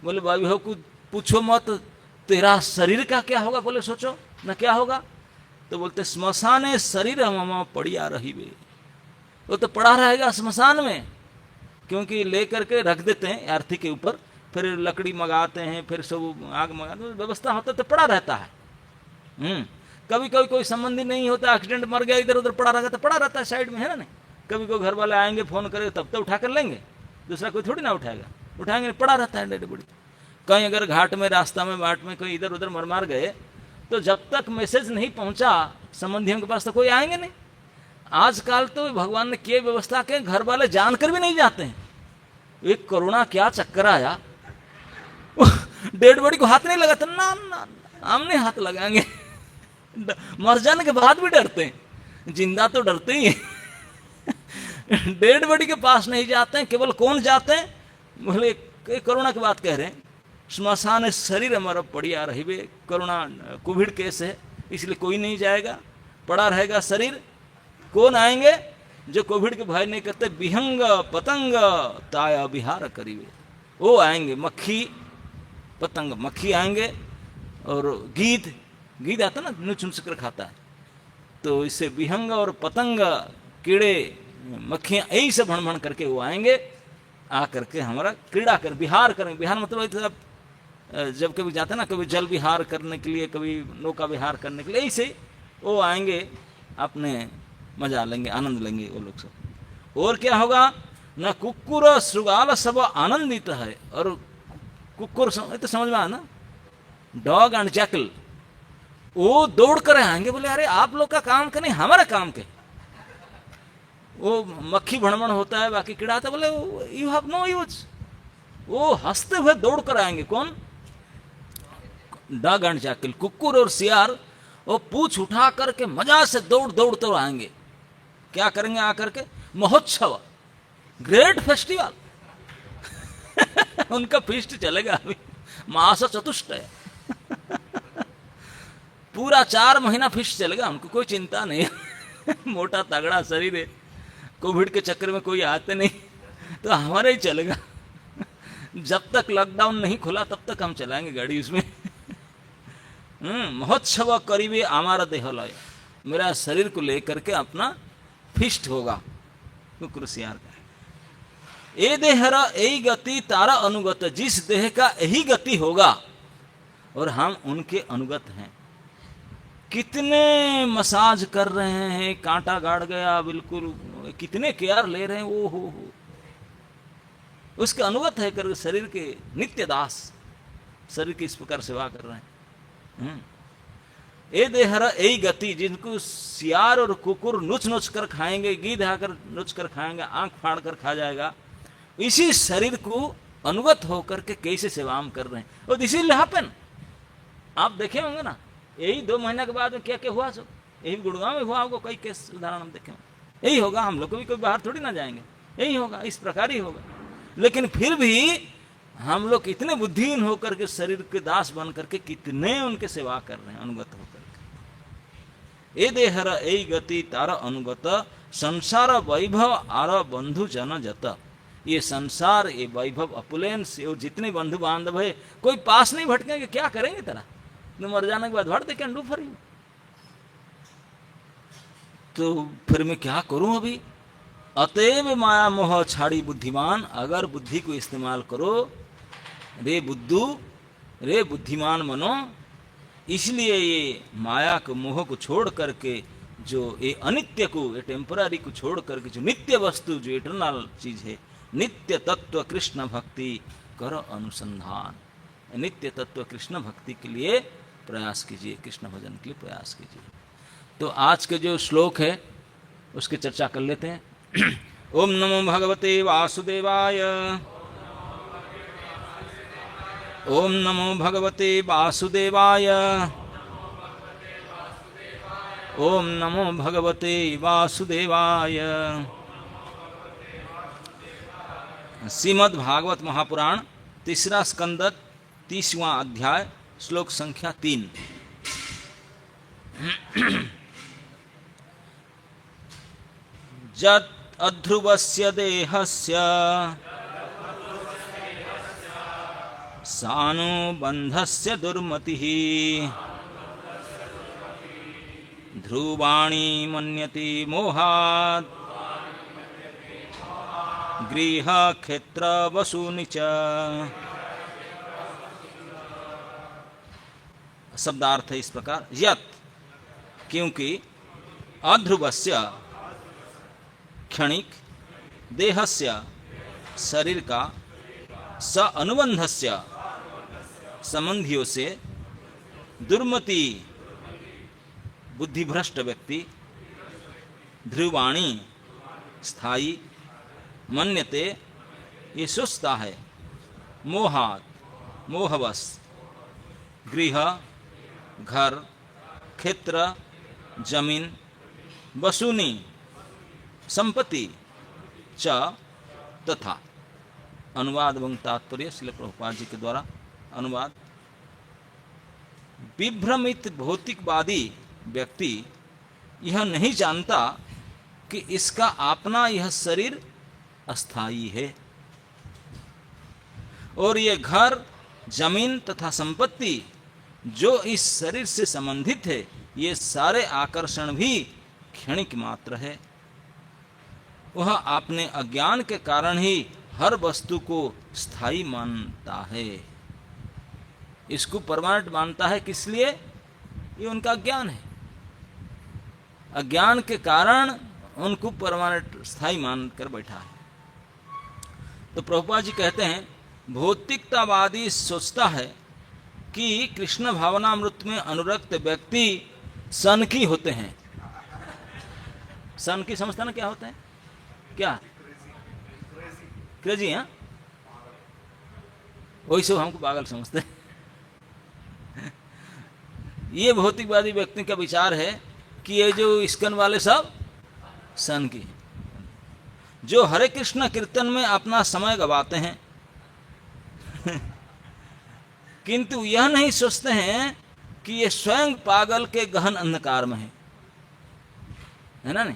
A: बोले वैभव को पूछो मत, तेरा शरीर का क्या होगा, बोले सोचो ना क्या होगा। तो बोलते स्मशाने शरीर मम पड़िया रहीवे, वो तो पड़ा रहेगा स्मशान में, क्योंकि लेकर के रख देते हैं अर्थी के ऊपर, फिर लकड़ी मंगाते हैं, फिर सब आग मंगाते हैं, व्यवस्था होता तो पड़ा रहता है। कभी कभी कोई संबंधी नहीं होता, एक्सीडेंट मर गया, इधर उधर पड़ा रहेगा तो पड़ा रहता है साइड में, है ना नहीं। कभी कोई घर वाले आएंगे फोन करेंगे तब तो उठा कर लेंगे, दूसरा कोई थोड़ी ना उठाएगा, उठाएंगे पड़ा रहता है डेड बॉडी। कहीं अगर घाट में, रास्ता में, बाट में कोई इधर उधर मर मार गए, तो जब तक मैसेज नहीं पहुंचा संबंधियों के पास तो कोई आएंगे नहीं। आजकल तो भगवान ने किए व्यवस्था के घर वाले जानकर भी नहीं जाते हैं। एक कोरोना क्या चक्कर आया, डेड बॉडी को हाथ नहीं लगाते, ना ना हमने हाथ लगाएंगे, मर जाने के बाद भी डरते हैं, जिंदा तो डरते ही हैं। डेड बॉडी के पास नहीं जाते हैं, केवल कौन जाते हैं, बोले कोरोना की बात कह रहे हैं, श्मशान शरीर हमारा पड़िया रही, कोरोना कोविड केस है इसलिए कोई नहीं जाएगा, पड़ा रहेगा शरीर। कौन आएंगे, जो कोविड के भय नहीं करते, विहंग पतंग ताया विहार करीबे, वो आएंगे, मक्खी पतंग, मक्खी आएंगे, और गीद, गीद आता ना नुचुन कर खाता है, तो इससे विहंग और पतंग कीड़े मक्खियाँ यही से भण भण करके वो आएंगे, आ करके हमारा क्रीड़ा कर, विहार करेंगे। विहार मतलब जब कभी जाते ना, कभी जल विहार करने के लिए, कभी नौका विहार करने के लिए, ऐसे वो आएंगे, अपने मजा लेंगे, आनंद लेंगे वो लोग सब। और क्या होगा ना, कुकुर श्रृगाल सब आनंदित है, और कुकुर तो समझ में आया ना, डॉग एंड जैकल, वो दौड़ कर आएंगे, बोले अरे आप लोग का काम के नहीं हमारा काम के। वो मक्खी भणमण होता है, बाकी कीड़ा आता, बोले यू हैव नो यूज, वो हंसते हुए दौड़ कर आएंगे। कौन, डॉग एंड जैकल, कुकुर और सियार, वो पूछ उठा करके मजा से दौड़ दौड़ तो आएंगे। क्या करेंगे आकर के, महोत्सव, ग्रेट फेस्टिवल। उनका फीस्ट चलेगा अभी, मास चतुष्टय। पूरा 4 महीना फीस्ट चलेगा, उनको कोई चिंता नहीं। मोटा तगड़ा शरीर है, कोविड के चक्कर में कोई आते नहीं, तो हमारा ही चलेगा। जब तक लॉकडाउन नहीं खुला तब तक हम चलाएंगे गाड़ी उसमें। महोत्सव करीबे हमारा देहलय, मेरा शरीर को लेकर के अपना फिस्ट होगा। कुकुरसियार का ए देहरा यही गति तारा अनुगत, जिस देह का यही गति होगा और हम उनके अनुगत हैं। कितने मसाज कर रहे हैं, कांटा गाड़ गया बिल्कुल, कितने केयर ले रहे हैं, वो हो उसके अनुगत है कर, शरीर के नित्य दास, शरीर की इस प्रकार सेवा कर रहे हैं। ए देहरा यही गति, जिनको सियार और कुकुर नुच नुच कर खाएंगे, गीध आकर नुच कर खाएंगे, आंख फाड़ कर खा जाएगा, इसी शरीर को अनुगत होकर के कैसे सेवा हम कर रहे हैं। और दिस विल हैपन, आप देखे होंगे ना, यही 2 महीने के बाद में क्या क्या हुआ सब, यही गुड़गांव में हुआ होगा, कई केस उदाहरण हम देखे, यही होगा। हम लोग भी कोई बाहर थोड़ी ना जाएंगे, यही होगा, इस प्रकार ही होगा। लेकिन फिर भी हम लोग इतने बुद्धिहीन होकर के, शरीर के दास बन करके कितने उनके सेवा कर रहे हैं अनुगत होकर के। ए देहर ए गति तार अनुगत, संसार वैभव आर बंधु जन जत। ये संसार, ये वैभव, अपुलेंस, ये जितने बंधु बांधव है, कोई पास नहीं भटकेंगे, क्या करेंगे तेरा, तो मर जाने के बाद what they can do for you. तो फिर मैं क्या करूं अभी। अतएव माया मोह छाड़ी बुद्धिमान, अगर बुद्धि को इस्तेमाल करो रे बुद्धू, रे बुद्धिमान मनो। इसलिए ये माया को, मोह को छोड़ करके, जो ये अनित्य को, ये टेम्पररी को छोड़ करके, जो नित्य वस्तु, जो इटरनल चीज है, नित्य तत्व कृष्ण भक्ति करो अनुसंधान। नित्य तत्व कृष्ण भक्ति के लिए प्रयास कीजिए, कृष्ण भजन के लिए प्रयास कीजिए। तो आज के जो श्लोक है उसकी चर्चा कर लेते हैं। ओम नमो भगवते वासुदेवाय, ओम नमो भगवते वासुदेवाय, ओम नमो भगवते वासुदेवाय। श्रीमद् भागवत महापुराण 3रा स्कंद 30वां अध्याय श्लोक संख्या 3। जत् अध्रुवस्य देहस्य सानुबन्धस्य दुर्मतिः, ध्रुवाणी मन्यते मोहात् गृह क्षेत्र वसूनि च। शब्दार्थ है इस प्रकार। यत्, क्योंकि अध्रुवस्य क्षणिक, देहस्य शरीर का, स अनुबंधस्य संबंधियों से, दुर्मति बुद्धिभ्रष्ट व्यक्ति, ध्रुवाणी स्थायी, मन्यते ये सोचता है, मोहात मोहवश, गृह घर, क्षेत्र जमीन, वसूनी संपत्ति, च तथा। अनुवाद एवं तात्पर्य श्रील प्रभुपाद जी के द्वारा अनुवाद। विभ्रमित भौतिकवादी व्यक्ति यह नहीं जानता कि इसका अपना यह शरीर अस्थायी है और ये घर, जमीन तथा संपत्ति जो इस शरीर से संबंधित है, ये सारे आकर्षण भी क्षणिक मात्र है। वह अपने अज्ञान के कारण ही हर वस्तु को स्थायी मानता है, इसको परमानेंट मानता है। किस लिए? ये उनका अज्ञान है। अज्ञान के कारण उनको परमानेंट स्थायी मानकर बैठा है। तो प्रभुपाद जी कहते हैं, भौतिकतावादी सोचता है कि कृष्ण भावनामृत में अनुरक्त व्यक्ति सनकी होते हैं। सनकी समझता ना क्या होता है? क्या? क्रेजी है, वही सब हमको पागल समझते हैं। ये भौतिकवादी व्यक्ति का विचार है कि ये जो इस्कन वाले सब सनकी। जो हरे कृष्ण कीर्तन में अपना समय गवाते हैं किंतु यह नहीं सोचते हैं कि ये स्वयं पागल के गहन अंधकार में है ना। नहीं,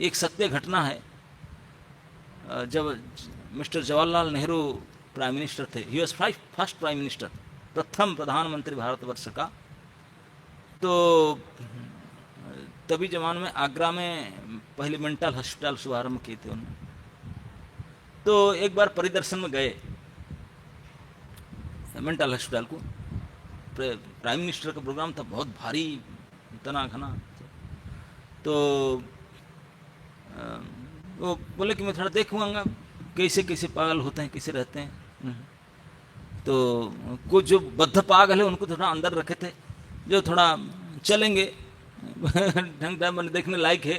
A: एक सत्य घटना है। जब mister Jawaharlal Nehru prime minister थे, he was first prime minister, प्रथम प्रधानमंत्री भारतवर्ष का, तो तभी जमाने में आगरा में पहले मेंटल हॉस्पिटल शुभारंभ किए थे उन्होंने। तो एक बार परिदर्शन में गए मेंटल हॉस्पिटल को, प्राइम मिनिस्टर का प्रोग्राम था, बहुत भारी तना घना। तो वो बोले कि मैं थोड़ा देखूंगा कैसे कैसे पागल होते हैं, कैसे रहते हैं। तो कुछ जो बद्ध पागल है उनको थोड़ा अंदर रखे थे, जो थोड़ा चलेंगे ढंग ढंग देखने लायक है,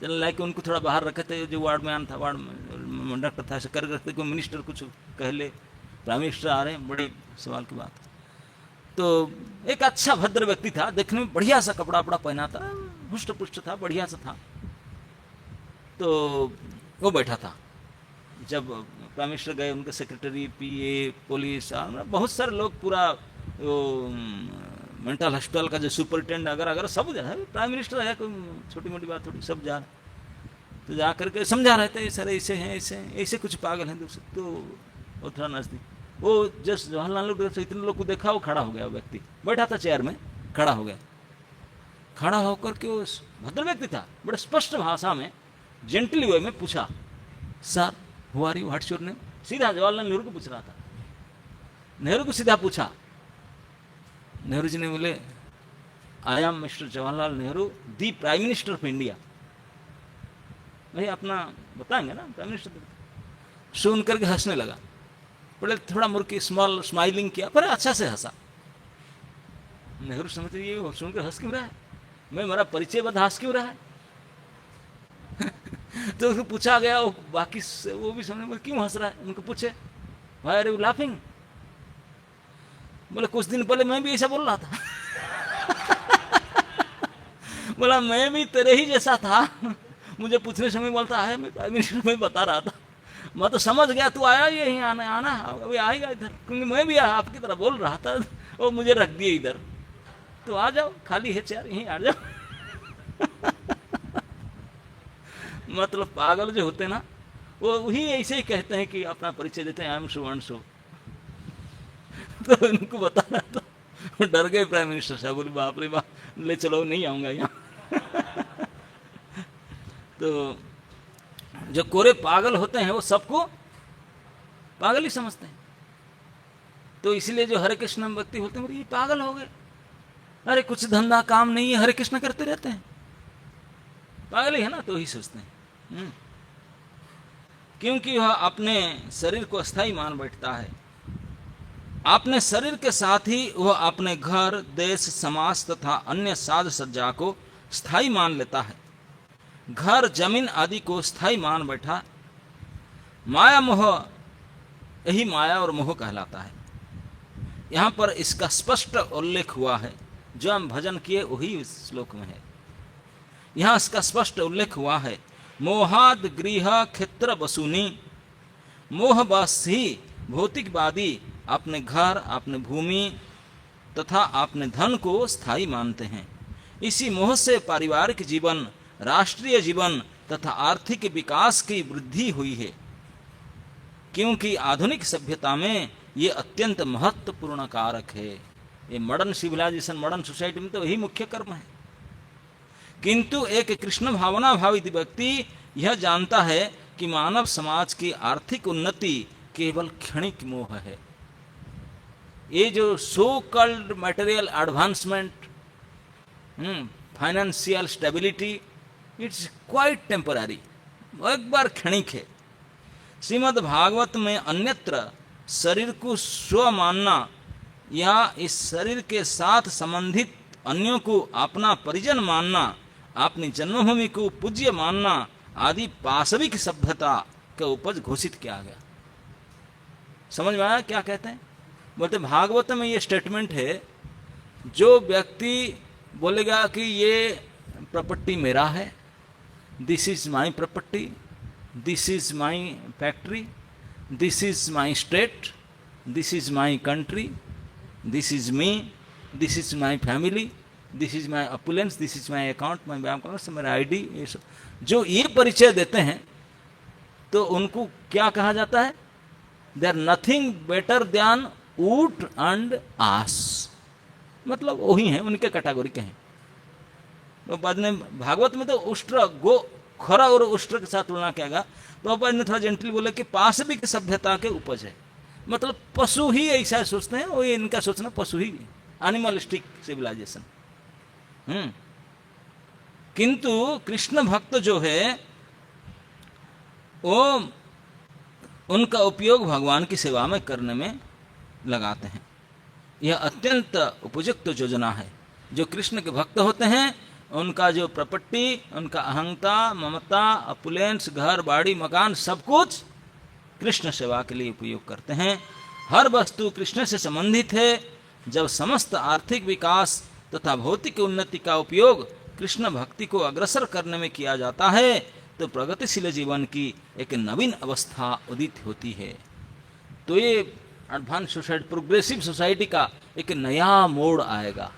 A: चलने लायक, उनको थोड़ा बाहर रखे थे। जो वार्ड में आना था, वार्ड में डॉक्टर था, ऐसे कर रखते कोई मिनिस्टर कुछ कह ले, प्राइम मिनिस्टर आ रहे हैं, बड़ी सवाल की बात। तो एक अच्छा भद्र व्यक्ति था, देखने में बढ़िया सा कपड़ा वपड़ा पहना था, हुष्ट पुष्ट था, बढ़िया सा था। तो वो बैठा था। जब प्राइम मिनिस्टर गए, उनके सेक्रेटरी, पीए, पुलिस, बहुत सारे लोग, पूरा वो मेंटल हॉस्पिटल का जो सुपरिटेंडेंट अगर सब जा रहा है, प्राइम मिनिस्टर है, कोई छोटी मोटी बात थोड़ी, सब जा रहे। तो जा करके समझा रहे थे, सर ऐसे हैं, ऐसे कुछ पागल हैं दूसरे। तो वो थोड़ा नजदीक, वो जस्ट जवाहरलाल नेहरू से इतने लोग को देखा, वो खड़ा हो गया। वो व्यक्ति बैठा था चेयर में, खड़ा हो गया। खड़ा होकर के वो भद्र व्यक्ति था, बड़े स्पष्ट भाषा में, जेंटली वे में पूछा, sir who are you, what's your name. सीधा जवाहरलाल नेहरू को पूछ रहा था, नेहरू को सीधा पूछा। नेहरू जी ने बोले, I am mister Jawaharlal Nehru, the prime minister of India. भाई अपना बताएंगे ना, प्राइम मिनिस्टर। सुन करके हंसने लगा, बड़े थोड़ा मुर्की स्मॉल स्माइलिंग किया, पर अच्छा से हंसा। नेहरू समझते ये सुनकर हंस क्यों रहा है, मैं मेरा परिचय बता हंस क्यों रहा है। तो उसको पूछा गया, वो बाकी वो भी समझ, क्यों हंस रहा है, उनको पूछे, व्हाई आर यू लाफिंग। बोले कुछ दिन पहले मैं भी ऐसा बोल रहा था। बोला मैं भी तेरे ही जैसा था, मुझे पूछने समय बोलता है मैं प्राइम मिनिस्टर में बता रहा था, मैं तो समझ गया तू आया यही आना अभी आएगा इधर, क्योंकि मैं भी आपकी तरह बोल रहा था, वो मुझे रख दिए इधर, तो आ जाओ, खाली है चेयर, यहीं आ जाओ। मतलब पागल जो होते ना, वो वही ऐसे ही कहते हैं कि अपना परिचय देते हैं, I am so and so. तो उनको बताना, तो डर गए प्राइम मिनिस्टर साहब, बोले बाप रे बाप, ले चलो नहीं आऊंगा यहाँ। तो जो कोरे पागल होते हैं वो सबको पागल ही समझते हैं। तो इसलिए जो हरे कृष्ण भक्ति होते हैं, ये पागल हो गए, अरे कुछ धंधा काम नहीं है, हरे कृष्ण करते रहते हैं, पागल ही है ना, तो ही सोचते हैं। क्योंकि वह अपने शरीर को अस्थाई मान बैठता है, अपने शरीर के साथ ही वह अपने घर, देश, समाज तथा अन्य साज सज्जा को स्थायी मान लेता है, घर, जमीन आदि को स्थायी मान बैठा। माया मोह, यही माया और मोह कहलाता है। यहाँ पर इसका स्पष्ट उल्लेख हुआ है, जो हम भजन किए वही इस श्लोक में है। यहाँ इसका स्पष्ट उल्लेख हुआ है, मोहाद गृह क्षेत्र बसुनी, मोह बस ही भौतिकवादी अपने घर, अपने भूमि तथा अपने धन को स्थायी मानते हैं। इसी मोह से पारिवारिक जीवन, राष्ट्रीय जीवन तथा आर्थिक विकास की वृद्धि हुई है, क्योंकि आधुनिक सभ्यता में ये अत्यंत महत्वपूर्ण कारक है। ये मॉडर्न सिविलाइजेशन, मॉडर्न सोसाइटी में तो यही मुख्य कर्म है। किंतु एक कृष्ण भावना भावित व्यक्ति यह जानता है कि मानव समाज की आर्थिक उन्नति केवल क्षणिक मोह है। ये जो so called material advancement, financial stability, it's quite temporary, एक बार क्षणिक है। श्रीमद् भागवत में अन्यत्र शरीर को स्व मानना या इस शरीर के साथ संबंधित अन्यों को अपना परिजन मानना, अपनी जन्मभूमि को पूज्य मानना आदि पाशविक सभ्यता का उपज घोषित किया गया। समझ में आया क्या कहते हैं? बोलते भागवत में ये स्टेटमेंट है, जो व्यक्ति बोलेगा कि ये प्रॉपर्टी मेरा है, this is my property, this is my factory, this is my state, this is my country, this is me, this is my family, this is my opulence, this is my account, my bank account, मेरा ID, ये सब जो ये परिचय देते हैं तो उनको क्या कहा जाता है? They are nothing better than ऊट एंड आस, मतलब वही हैं, उनके कैटेगरी के हैं। तो बाद में भागवत में तो उष्ट्र गो खरा और उष्ट्र के साथ तुलना किया गया, तो बाद ने थोड़ा जेंटली बोले कि पाशविक सभ्यता के उपज है, मतलब पशु ही ऐसा सोचते हैं, वो इनका सोचना पशु ही, एनिमलिस्टिक सिविलाइजेशन। किंतु कृष्ण भक्त जो है वो उनका उपयोग भगवान की सेवा में करने में लगाते हैं। यह अत्यंत उपयुक्त योजना है। जो कृष्ण के भक्त होते हैं उनका जो प्रॉपर्टी, उनका अहंता, ममता, अपुलेंस, घर बाड़ी मकान सब कुछ कृष्ण सेवा के लिए उपयोग करते हैं। हर वस्तु कृष्ण से संबंधित है। जब समस्त आर्थिक विकास तथा भौतिक उन्नति का उपयोग कृष्ण भक्ति को अग्रसर करने में किया जाता है तो प्रगतिशील जीवन की एक नवीन अवस्था उदित होती है। तो ये एडवांस सोसाइटी, प्रोग्रेसिव सोसाइटी का एक नया मोड़ आएगा,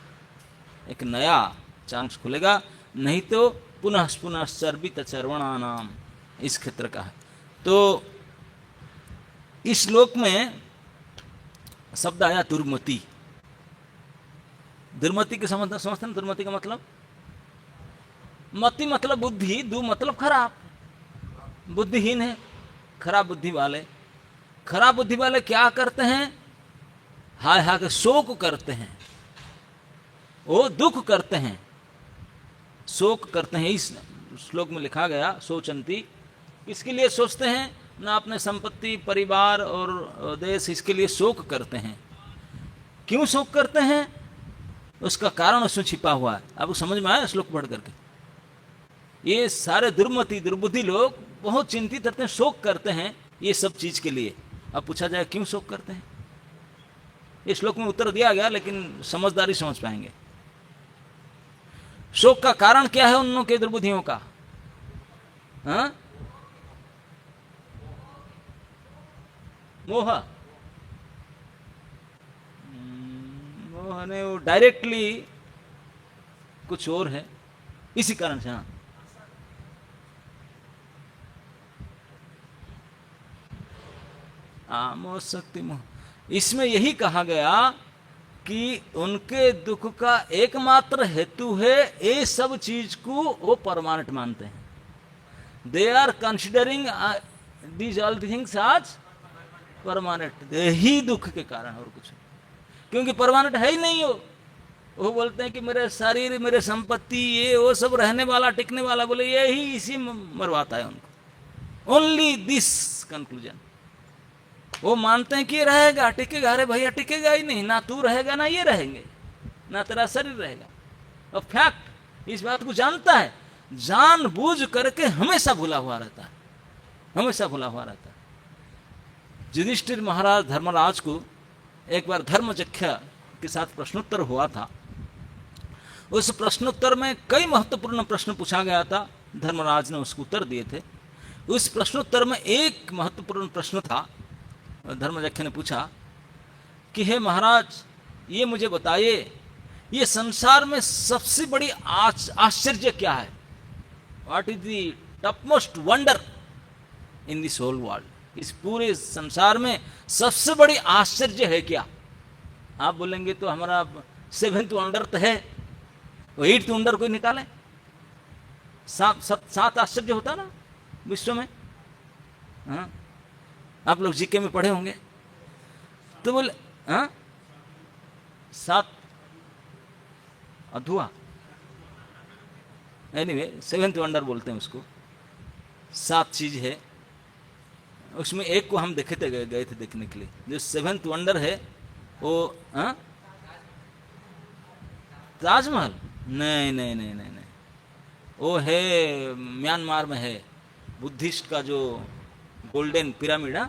A: एक नया चांस खुलेगा। नहीं तो पुनः पुनः चर्बित चर्वणा नाम इस क्षेत्र का है। तो इस श्लोक में शब्द आया दुर्मति। दुर्मति के समझते हैं? दुर्मति का मतलब, मति मतलब बुद्धि, दु मतलब खराब, बुद्धिहीन है, खराब बुद्धि वाले। खराब बुद्धि वाले क्या करते हैं? हाय हाय के शोक करते हैं, वो दुख करते हैं, शोक करते हैं। इस श्लोक में लिखा गया सोचंती, किसके लिए सोचते हैं? ना अपने संपत्ति, परिवार और देश, इसके लिए शोक करते हैं। क्यों शोक करते हैं? उसका कारण उसमें छिपा हुआ है। आपको समझ में आया श्लोक पढ़ करके? ये सारे दुर्मति दुर्बुद्धि लोग बहुत चिंतित रहते हैं, शोक करते हैं ये सब चीज के लिए। अब पूछा जाए क्यों शोक करते हैं? इस श्लोक में उत्तर दिया गया, लेकिन समझदारी समझ पाएंगे। शोक का कारण क्या है उन लोगों के दुर्बुद्धियों का? हाँ? मोह। मोह ने वो डायरेक्टली कुछ और है, इसी कारण से। हाँ, मोह शक्ति मोह। इसमें यही कहा गया कि उनके दुख का एकमात्र हेतु है ये सब चीज को वो परमानेंट मानते हैं। They are considering these all things as permanent. यही दुख के कारण और कुछ, क्योंकि परमानेंट है ही नहीं वो बोलते हैं कि मेरे शरीर, मेरे संपत्ति, ये वो सब रहने वाला, टिकने वाला, बोले यही इसी मरवाता है उनको। ओनली दिस कंक्लूजन वो मानते हैं कि ये रहेगा, टिकेगा। अरे भैया टिकेगा ही नहीं, ना तू रहेगा ना ये रहेंगे, ना तेरा शरीर रहेगा। और फैक्ट इस बात को जानता है, जानबूझ करके हमेशा भूला हुआ रहता है, हमेशा भूला हुआ रहता है। युधिष्ठिर महाराज धर्मराज को एक बार धर्मचक्र के साथ प्रश्नोत्तर हुआ था। उस प्रश्नोत्तर में कई महत्वपूर्ण प्रश्न पूछा गया था, धर्मराज ने उसको उत्तर दिए थे। उस प्रश्नोत्तर में एक महत्वपूर्ण प्रश्न था। धर्मचक्र ने पूछा कि हे महाराज, ये मुझे बताइए, ये संसार में सबसे बड़ी आश्चर्य क्या है? What is the topmost wonder in this whole world? इस पूरे संसार में सबसे बड़ी आश्चर्य है क्या? आप बोलेंगे तो हमारा 7th वंडर तो है, 8th वंडर कोई निकाले। 7 आश्चर्य होता ना विश्व में। हाँ, आप लोग जीके में पढ़े होंगे तो बोले 7 अधुआ, एनीवे 7th वंडर बोलते हैं उसको। 7 चीज है, उसमें एक को हम देखे थे, गए थे देखने के लिए। जो 7th वंडर है वो ताजमहल नहीं नहीं नहीं नहीं नहीं, वो है म्यांमार में है, बुद्धिस्ट का जो गोल्डन पिरामिड है,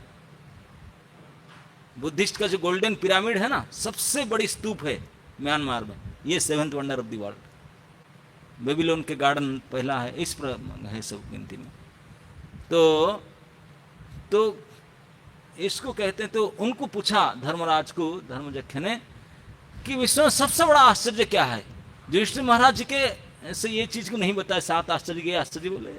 A: बुद्धिस्ट का जो गोल्डन पिरामिड है ना, सबसे बड़ी स्तूप है म्यांमार में। ये 7th wonder of the world. Babylon के गार्डन पहला है, इस पर है सब गिनती में। तो इसको कहते हैं। तो उनको पूछा धर्मराज को, धर्मजक्ष ने, कि विश्व में सबसे बड़ा आश्चर्य क्या है। युधिष्ठिर महाराज जी के से ये चीज को नहीं बताया, 7 आश्चर्य के आश्चर्य बोले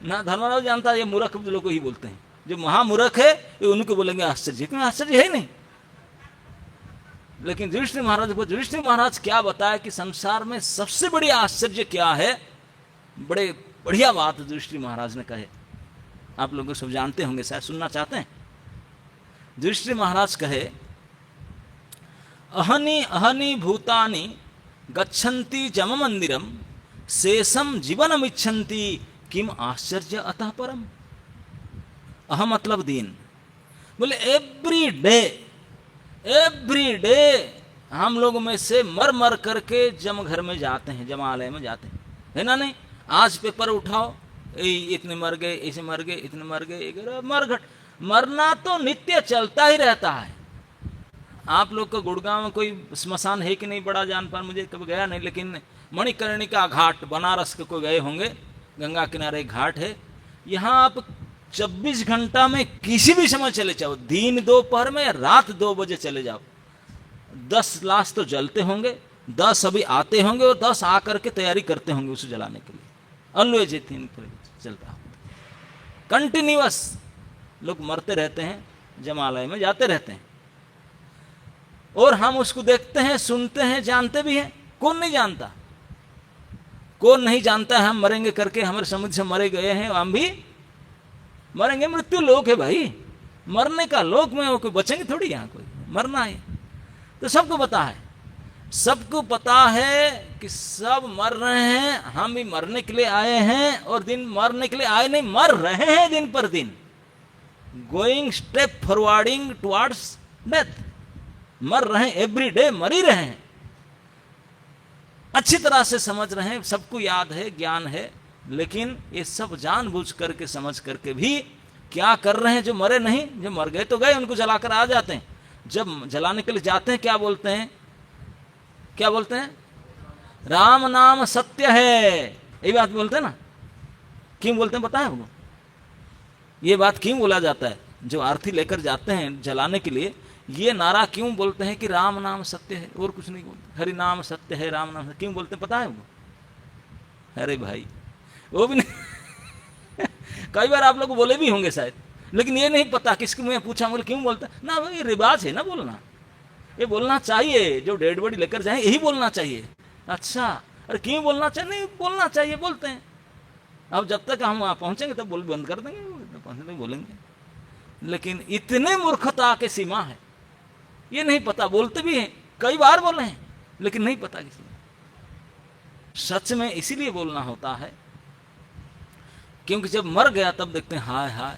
A: ना। धर्मराज जानता है ये मूर्ख लोग को ही बोलते हैं, जो महामूर्ख है ये उनको बोलेंगे आश्चर्य, क्योंकि आश्चर्य है नहीं। लेकिन युधिष्ठिर महाराज को, युधिष्ठिर महाराज क्या बताया कि संसार में सबसे बड़ी आश्चर्य क्या है। बड़े बढ़िया बात युधिष्ठिर महाराज ने कहे, आप लोग सब जानते होंगे, शायद सुनना चाहते हैं। युधिष्ठिर महाराज कहे, अहनि अहनि भूतानि गच्छन्ति जम मंदिरम शेषम जीवनम इच्छन्ति किम आश्चर्य अतः परम। अह मतलब दिन, बोले एवरी डे हम लोग में से मर मर करके जम घर में जाते हैं, जमालय में जाते हैं, है ना। नहीं, आज पेपर उठाओ, इतने मर गए, ऐसे मर गए, इतने मर गए, मरना तो नित्य चलता ही रहता है। आप लोग को गुड़गांव में कोई स्मशान है कि नहीं, बड़ा जान पान, मुझे कभी गया नहीं, लेकिन मणिकर्णिका घाट बनारस के कोई गए होंगे, गंगा किनारे घाट है। यहाँ आप 24 घंटा में किसी भी समय चले जाओ, दिन दोपहर में, रात 2 बजे चले जाओ, 10 लाश तो जलते होंगे, 10 अभी आते होंगे और 10 आकर के तैयारी करते होंगे उसे जलाने के लिए। ऑलवेज चलता, कंटिन्यूअस लोग मरते रहते हैं, जमालय में जाते रहते हैं, और हम उसको देखते हैं, सुनते हैं, जानते भी हैं। कौन नहीं जानता, कौन नहीं जानता है हम मरेंगे करके। हमारे समुद्र से मरे गए हैं, हम भी मरेंगे। मृत्यु लोक है भाई, मरने का लोक में, वो कोई बचेंगे थोड़ी, यहाँ कोई मरना है। तो सबको पता है, सबको पता है कि सब मर रहे हैं, हम भी मरने के लिए आए हैं, और दिन मरने के लिए आए नहीं, मर रहे हैं दिन पर दिन, going step forwarding towards death. मर रहे हैं, एवरी डे मर ही रहे हैं, अच्छी तरह से समझ रहे हैं, सबको याद है, ज्ञान है। लेकिन ये सब जानबूझ करके, समझ करके भी क्या कर रहे हैं, जो मरे नहीं, जो मर गए तो गए, उनको जलाकर आ जाते हैं। जब जलाने के लिए जाते हैं क्या बोलते हैं, क्या बोलते हैं, राम नाम सत्य है, यही बात बोलते हैं ना। क्यों बोलते हैं पता है आपको, ये बात क्यों बोला जाता है। जो आरती लेकर जाते हैं जलाने के लिए, ये नारा क्यों बोलते हैं कि राम नाम सत्य है, और कुछ नहीं बोलते। हरि नाम सत्य है, राम नाम सत्य, क्यों बोलते हैं पता है वो। अरे भाई वो भी नहीं कई बार आप लोग बोले भी होंगे शायद, लेकिन ये नहीं पता, किसको मैं पूछा बोले क्यों बोलता ना। भाई रिवाज है ना बोलना, ये बोलना चाहिए, जो डेड बॉडी लेकर जाए यही बोलना चाहिए। अच्छा, अरे क्यों बोलना चाहिए, नहीं बोलना चाहिए, बोलते हैं। अब जब तक हम वहाँ पहुँचेंगे तब बोल बंद कर देंगे, पहुँचने बोलेंगे। लेकिन इतने मूर्खता के सीमा है, ये नहीं पता, बोलते भी हैं, कई बार बोले हैं, लेकिन नहीं पता किसी को। सच में इसीलिए बोलना होता है, क्योंकि जब मर गया तब देखते हैं हाय हाय,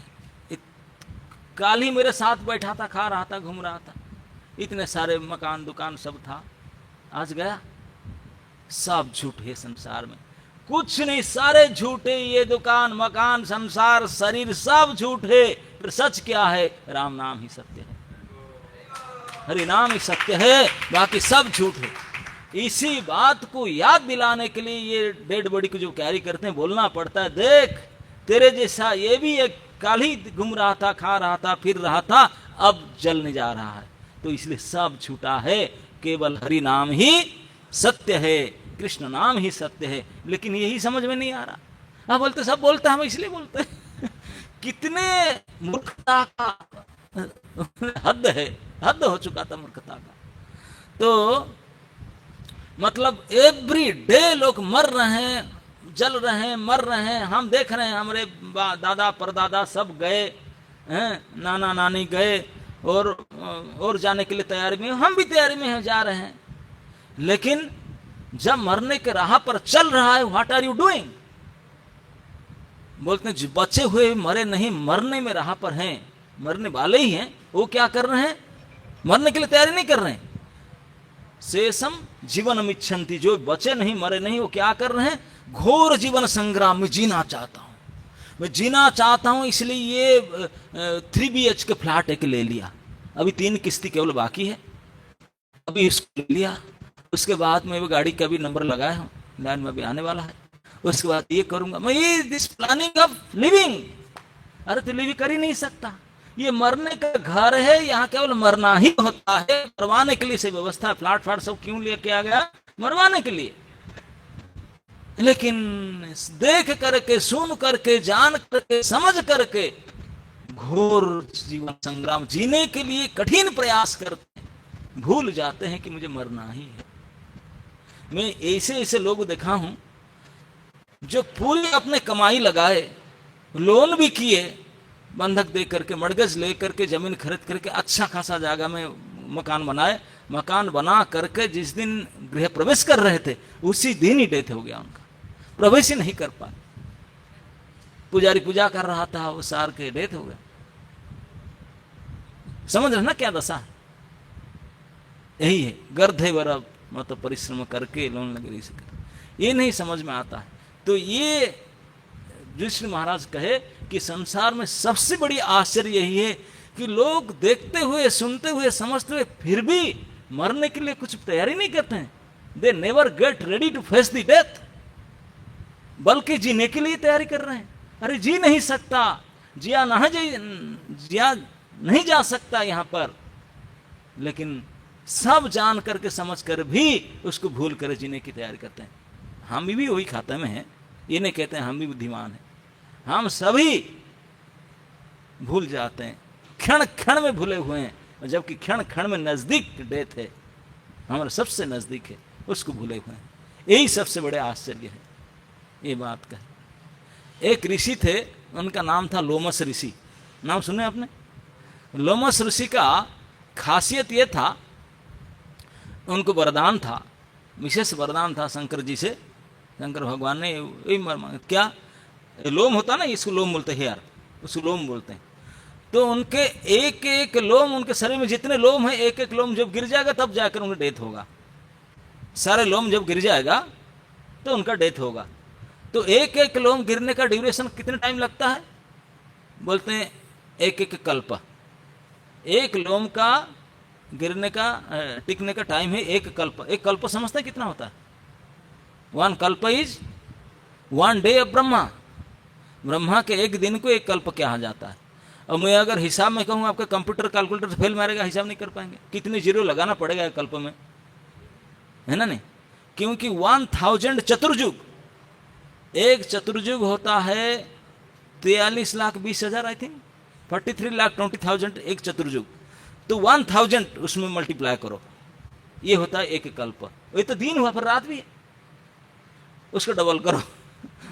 A: काल ही मेरे साथ बैठा था, खा रहा था, घूम रहा था, इतने सारे मकान दुकान सब था, आज गया। सब झूठ है संसार में, कुछ नहीं, सारे झूठे, ये दुकान मकान संसार शरीर सब झूठ है। फिर सच क्या है, राम नाम ही सत्य है, हरि नाम ही सत्य है, बाकी सब झूठ है। इसी बात को याद दिलाने के लिए ये डेड बॉडी को जो कैरी करते हैं बोलना पड़ता है, देख तेरे जैसा ये भी एक काल ही घूम रहा था, खा रहा था, फिर रहा था, अब जलने जा रहा है। तो इसलिए सब झूठा है, केवल हरि नाम ही सत्य है, कृष्ण नाम ही सत्य है। लेकिन यही समझ में नहीं आ रहा। हाँ बोलते, सब बोलते, हम इसलिए बोलते हैं कितने मूर्खता का हद है, हद हो चुका था मूर्खता का। तो मतलब एवरी डे लोग मर रहे हैं, जल रहे हैं, मर रहे हैं। हम देख रहे हैं, हमारे दादा परदादा सब गए हैं, नाना नानी गए, और जाने के लिए तैयारी में, हम भी तैयारी में जा रहे हैं। लेकिन जब मरने के राह पर चल रहा है, व्हाट आर यू डूइंग, बोलते हैं बचे हुए मरे नहीं, मरने में राह पर हैं, मरने वाले ही हैं, वो क्या कर रहे हैं, मरने के लिए तैयारी नहीं कर रहे हैं। शेषम जीवनम इच्छन्ति, जो बचे नहीं, मरे नहीं, वो क्या कर रहे हैं, घोर जीवन संग्राम में जीना चाहता हूं, मैं जीना चाहता हूं, इसलिए ये 3 BHK फ्लैट एक ले लिया, अभी 3 किस्ती केवल बाकी है, अभी इसको ले लिया, उसके बाद में वो गाड़ी का भी नंबर लगाया हूं, लाइन में भी आने वाला है, उसके बाद ये करूंगा मैं, ये दिस प्लानिंग ऑफ लिविंग। अरे तो लिविंग कर ही नहीं सकता, ये मरने का घर है, यहाँ केवल मरना ही होता है, मरवाने के लिए से व्यवस्था, फ्लैट फ्लैट सब क्यों लेके आ गया, मरवाने के लिए। लेकिन देख करके, सुन करके, जान करके, समझ करके घोर जीवन संग्राम जीने के लिए कठिन प्रयास करते हैं, भूल जाते हैं कि मुझे मरना ही है। मैं ऐसे ऐसे लोग देखा हूं जो पूरी अपने कमाई लगाए, लोन भी किए, बंधक दे करके, मर्गज ले करके, जमीन खरीद करके अच्छा खासा जगह में मकान बनाए, मकान बना करके जिस दिन गृह प्रवेश कर रहे थे उसी दिन ही डेथ हो गया उनका, प्रवेश ही नहीं कर पाए। पुजारी पूजा कर रहा था, वो सार के डेथ हो गया। समझ रहे ना क्या दशा है? यही है, गर्धे बरब मतलब परिश्रम करके लोन लगे रही सके, ये नहीं समझ में आता है। तो ये युधिष्ठिर महाराज कहे कि संसार में सबसे बड़ी आश्चर्य यही है कि लोग देखते हुए, सुनते हुए, समझते हुए फिर भी मरने के लिए कुछ तैयारी नहीं करते हैं। They never get ready to face the death, बल्कि जीने के लिए तैयारी कर रहे हैं। अरे जी नहीं सकता, जिया नहीं जा सकता यहां पर, लेकिन सब जान करके समझ कर भी उसको भूल कर जीने की तैयारी करते हैं। हम भी वही खाते में हैं, ये नहीं कहते हैं हम भी बुद्धिमान हैं, हम सभी भूल जाते हैं, क्षण क्षण में भूले हुए हैं, जबकि क्षण क्षण में नजदीक डेथ है, हमारे सबसे नजदीक है, उसको भूले हुए हैं। यही सबसे बड़े आश्चर्य है ये बात का। एक ऋषि थे, उनका नाम था लोमस ऋषि, नाम सुने आपने? लोमस ऋषि का खासियत ये था, उनको वरदान था, विशेष वरदान था शंकर जी से। शंकर भगवान ने क्या लोम होता ना, इसको लोम बोलते हैं यार, उसको लोम बोलते हैं। तो उनके एक एक लोम, उनके शरीर में जितने लोम है, एक एक लोम जब गिर जाएगा तब जाकर उनका डेथ होगा। सारे लोम जब गिर जाएगा तो उनका डेथ होगा। तो एक एक लोम गिरने का ड्यूरेशन कितने टाइम लगता है? बोलते हैं एक एक कल्प। एक लोम का गिरने का, टिकने का टाइम है एक कल्प। एक कल्प समझते हैं कितना होता है? 1 कल्प is 1 day of Brahma. Brahma के एक दिन को एक कल्प कहा जाता है। और मैं अगर हिसाब में कहूँ, आपका कंप्यूटर कैलकुलेटर से फेल मारेगा, हिसाब नहीं कर पाएंगे, कितने जीरो लगाना पड़ेगा एक कल्प में, है ना? नहीं, क्योंकि 1000 चतुर्युग, एक चतुर्युग होता है 43,20,000 आई थिंक 43,20,000 एक चतुर्युग। तो 1000 उसमें मल्टीप्लाई करो, ये होता है एक कल्प। ये तो दिन हुआ, फिर रात भी है, उसको डबल करो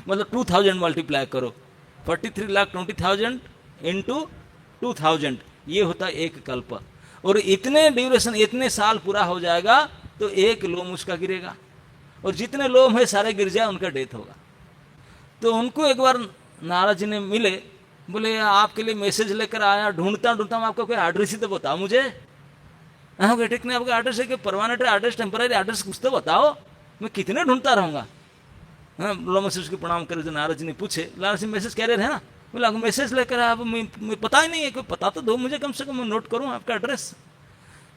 A: मतलब 2000 मल्टीप्लाई करो, 43,20,000 इंटू 2000, ये होता है एक कल्प। और इतने ड्यूरेशन, इतने साल पूरा हो जाएगा तो एक लोम उसका गिरेगा, और जितने लोम है सारे गिर जाए, उनका डेथ होगा। तो उनको एक बार नारद जी ने मिले, बोले आपके लिए मैसेज लेकर आया, ढूंढता ढूंढता हूँ, आपका कोई एड्रेस ही तो बताओ मुझे। हाँ बेटे, ने आपका एड्रेस है कि परमानेंट एड्रेस, टेम्पररी एड्रेस, कुछ तो बताओ, मैं कितने ढूंढता रहूँगा। हाँ, लोमस उसको प्रणाम करे, जो नारद जी ने पूछे, नारद जी मैसेज कह रहे थे ना, बोला मैसेज लेकर आप, मैं पता ही नहीं है, कोई पता तो दो मुझे कम से कम, मैं नोट करूँ आपका एड्रेस।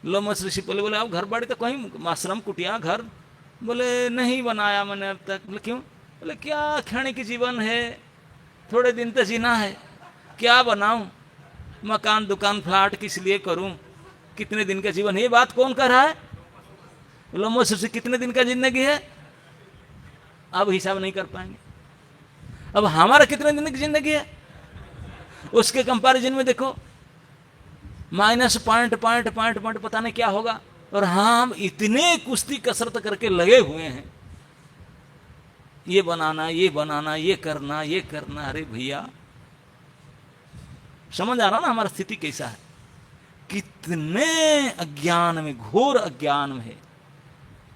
A: लोमस ऋषि बोले आप घर बाड़ी तो कहीं आश्रम कुटिया घर? बोले नहीं बनाया मैंने अब तक। बोले क्यों? बोले क्या क्षणिक जीवन है, थोड़े दिन तो जीना है, क्या बनाऊं, मकान दुकान फ्लैट किस लिए करूं, कितने दिन का जीवन है। ये बात कौन कर रहा है? लोमस ऋषि, कितने दिन का जिंदगी है, अब हिसाब नहीं कर पाएंगे। अब हमारा कितने दिन की जिंदगी है, उसके कंपैरिजन में देखो, माइनस पॉइंट पता नहीं क्या होगा। और हम इतने कुश्ती कसरत करके लगे हुए हैं, ये बनाना, ये बनाना, ये करना, ये करना। अरे भैया, समझ आ रहा ना हमारा स्थिति कैसा है? कितने अज्ञान में, घोर अज्ञान में है,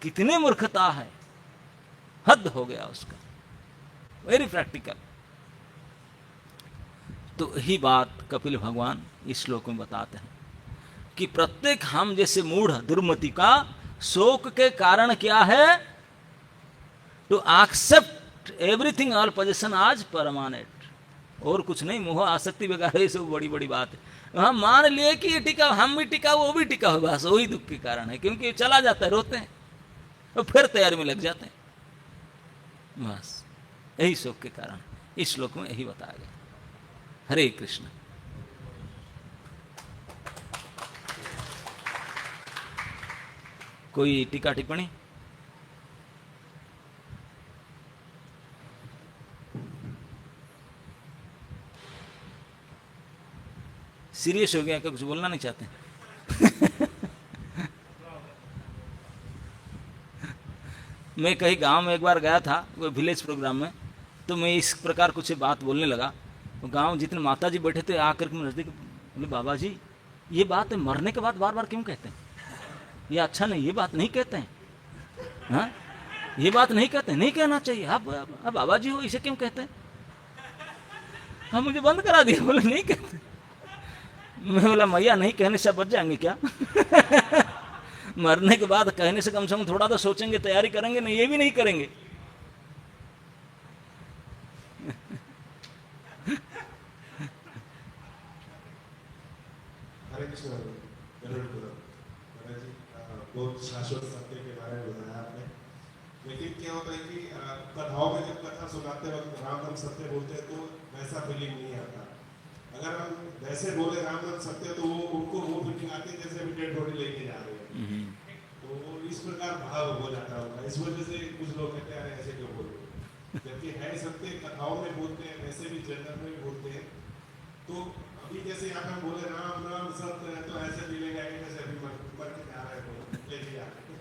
A: कितने मूर्खता है, हद हो गया उसका। Very practical. तो यही बात कपिल भगवान इस श्लोक में बताते हैं कि प्रत्येक हम जैसे मूढ़ दुर्मति का शोक के कारण क्या है? To accept everything all possession as permanent, और कुछ नहीं। मोह आसक्ति वगैरह ये सब बड़ी बड़ी बात है। हम मान लिए कि ये टिका, हम भी टिका, वो भी टिका हो, बस वही दुख के कारण है, क्योंकि चला जाता है, रोते हैं और फिर तैयारी में लग जाते हैं। बस यही शोक के कारण, इस श्लोक में यही बताया गया। हरे कृष्ण। कोई टीका टिप्पणी? सीरियस हो गया क्या, कुछ बोलना नहीं चाहते? मैं कहीं गांव में एक बार गया था, वो विलेज प्रोग्राम में, तो मैं इस प्रकार कुछ बात बोलने लगा। तो गांव जितने माता जी बैठे थे आकर के नजदीक बोले, बाबा जी ये बात मरने के बाद बार बार क्यों कहते हैं? ये अच्छा नहीं, ये बात नहीं कहते हैं। हाँ, ये बात नहीं कहते, नहीं कहना चाहिए। आप बाबा जी हो, इसे क्यों कहते हैं? हाँ, मुझे बंद करा दिया, बोले नहीं कहते। मैं बोला मैया नहीं कहने से बच जाएंगे क्या? मरने के बाद कहने से कम थोड़ा तो सोचेंगे, तैयारी करेंगे, नहीं ये भी नहीं करेंगे।
B: हरे कृष्ण। बहुत शाश्वत सत्य के बारे में बताया आपने, लेकिन क्या होता है कि कथाओं में जब कथा सुनाते वक्त राम नाम सत्य बोलते हैं तो वैसा फीलिंग नहीं आता। अगर हम वैसे बोले राम नाम सत्य तो वो उनको वो फीलिंग आती है जैसे अभी डेड बॉडी लेके जा रहे हैं, तो इस प्रकार भाव हो जाता होगा। इस वजह से कुछ लोग कहते हैं ऐसे क्यों बोलते, जबकि है सत्य कथाओं में बोलते हैं, वैसे भी जनरल में बोलते हैं। तो अभी जैसे यहाँ हम बोले राम नाम सत्य है, तो ऐसे फीलिंग आएगी जैसे अभी मर के जा रहे हैं, लेके जा रहे हैं।